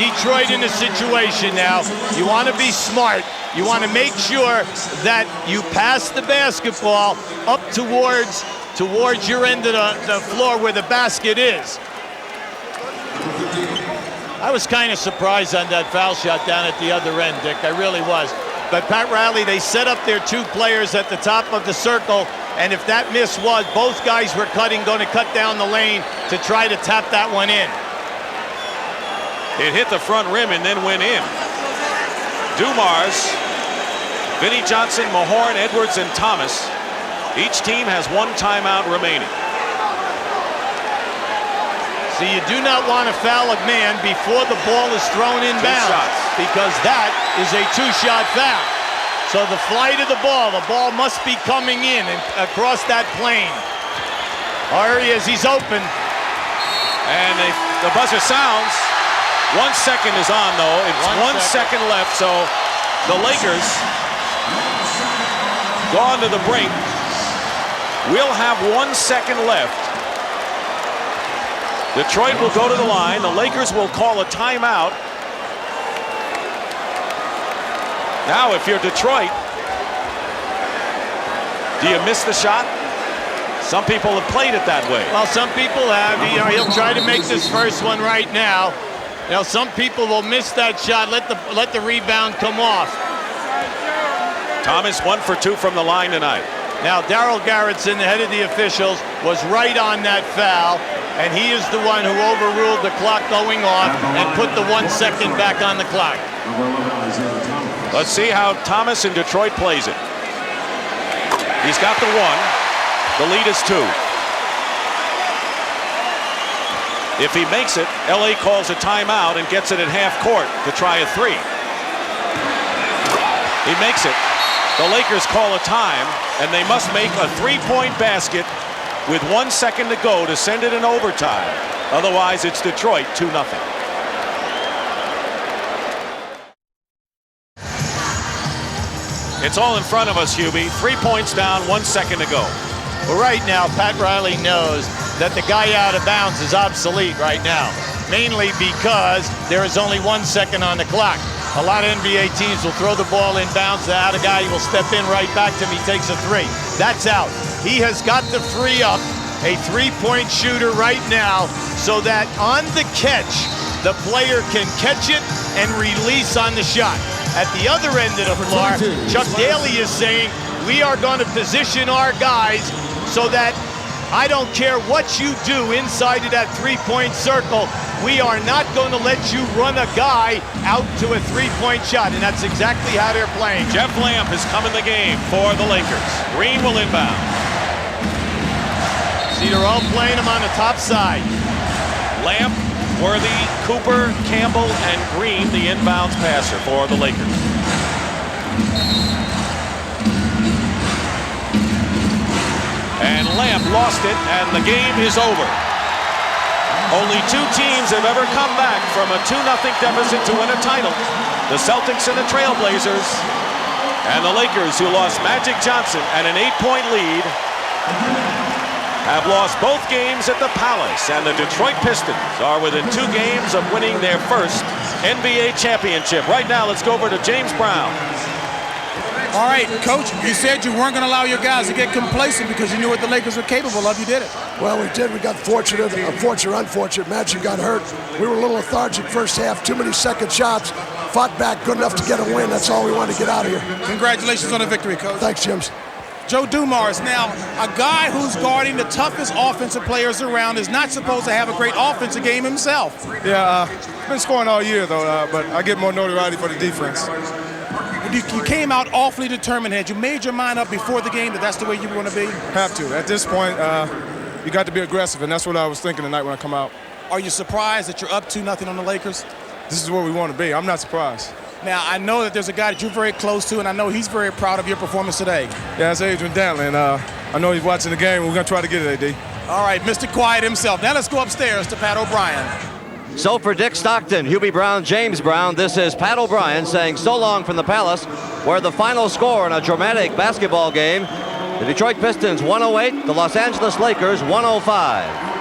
Detroit in a situation now, you want to be smart. You want to make sure that you pass the basketball up towards your end of the floor where the basket is. I was kind of surprised on that foul shot down at the other end, Dick. I really was. But Pat Riley, they set up their 2 players at the top of the circle, and if that miss was, both guys were going to cut down the lane to try to tap that one in. It hit the front rim and then went in. Dumars, Vinnie Johnson, Mahorn, Edwards, and Thomas. Each team has 1 timeout remaining. So you do not want to foul a man before the ball is thrown in bounds, because that is a 2-shot foul. So the flight of the ball must be coming in and across that plane. There he is, he's open. And the buzzer sounds. 1 second is on, though. It's 1 second left, so the Lakers gone to the brink. We'll have 1 second left. Detroit will go to the line. The Lakers will call a timeout. Now, if you're Detroit, do you miss the shot? Some people have played it that way. Well, some people have. He'll try to make this first one right now. Some people will miss that shot. Let the rebound come off. Thomas 1 for 2 from the line tonight. Now, Daryl Garrettson, the head of the officials, was right on that foul, and he is the one who overruled the clock going off and put the 1 second back on the clock. Let's see how Thomas in Detroit plays it. He's got the 1. The lead is 2. If he makes it, LA calls a timeout and gets it at half court to try a 3. He makes it. The Lakers call a time, and they must make a 3-point basket with 1 second to go to send it in overtime. Otherwise, it's Detroit 2-0. It's all in front of us, Hubie. 3 points down, 1 second to go. Well, right now, Pat Riley knows that the guy out of bounds is obsolete right now, mainly because there is only 1 second on the clock. A lot of NBA teams will throw the ball in bounds. The out of guy will step in right back to him. He takes a 3. That's out. He has got to free up a 3-point shooter right now so that on the catch, the player can catch it and release on the shot. At the other end of the floor, Chuck Daly is saying, we are going to position our guys so that I don't care what you do inside of that 3-point circle, we are not going to let you run a guy out to a 3-point shot, and that's exactly how they're playing. Jeff Lamp has come in the game for the Lakers. Green will inbound. See, they're all playing him on the top side. Lamb, Worthy, Cooper, Campbell, and Green, the inbounds passer for the Lakers. And Lamb lost it, and the game is over. Only two teams have ever come back from a 2-0 deficit to win a title. The Celtics and the Trailblazers, and the Lakers, who lost Magic Johnson and an 8-point lead, have lost both games at the Palace, and the Detroit Pistons are within 2 games of winning their first NBA championship. Right now, let's go over to James Brown. All right, Coach, you said you weren't going to allow your guys to get complacent because you knew what the Lakers were capable of. You did it. Well, we did. We got fortunate, unfortunate. Magic got hurt. We were a little lethargic first half. Too many second shots. Fought back good enough to get a win. That's all we wanted to get out of here. Congratulations on the victory, Coach. Thanks, James. Joe Dumars, now, a guy who's guarding the toughest offensive players around is not supposed to have a great offensive game himself. Yeah, been scoring all year, though, but I get more notoriety for the defense. You came out awfully determined. Had you made your mind up before the game that that's the way you want to be? Have to. At this point, you got to be aggressive, and that's what I was thinking tonight when I come out. Are you surprised that you're up 2-0 on the Lakers? This is where we want to be. I'm not surprised. Now, I know that there's a guy that you're very close to, and I know he's very proud of your performance today. Yeah, it's Adrian Dantley, and I know he's watching the game. We're going to try to get it, AD. All right, Mr. Quiet himself. Now let's go upstairs to Pat O'Brien. So for Dick Stockton, Hubie Brown, James Brown, this is Pat O'Brien saying so long from the Palace, where the final score in a dramatic basketball game, the Detroit Pistons 108, the Los Angeles Lakers 105.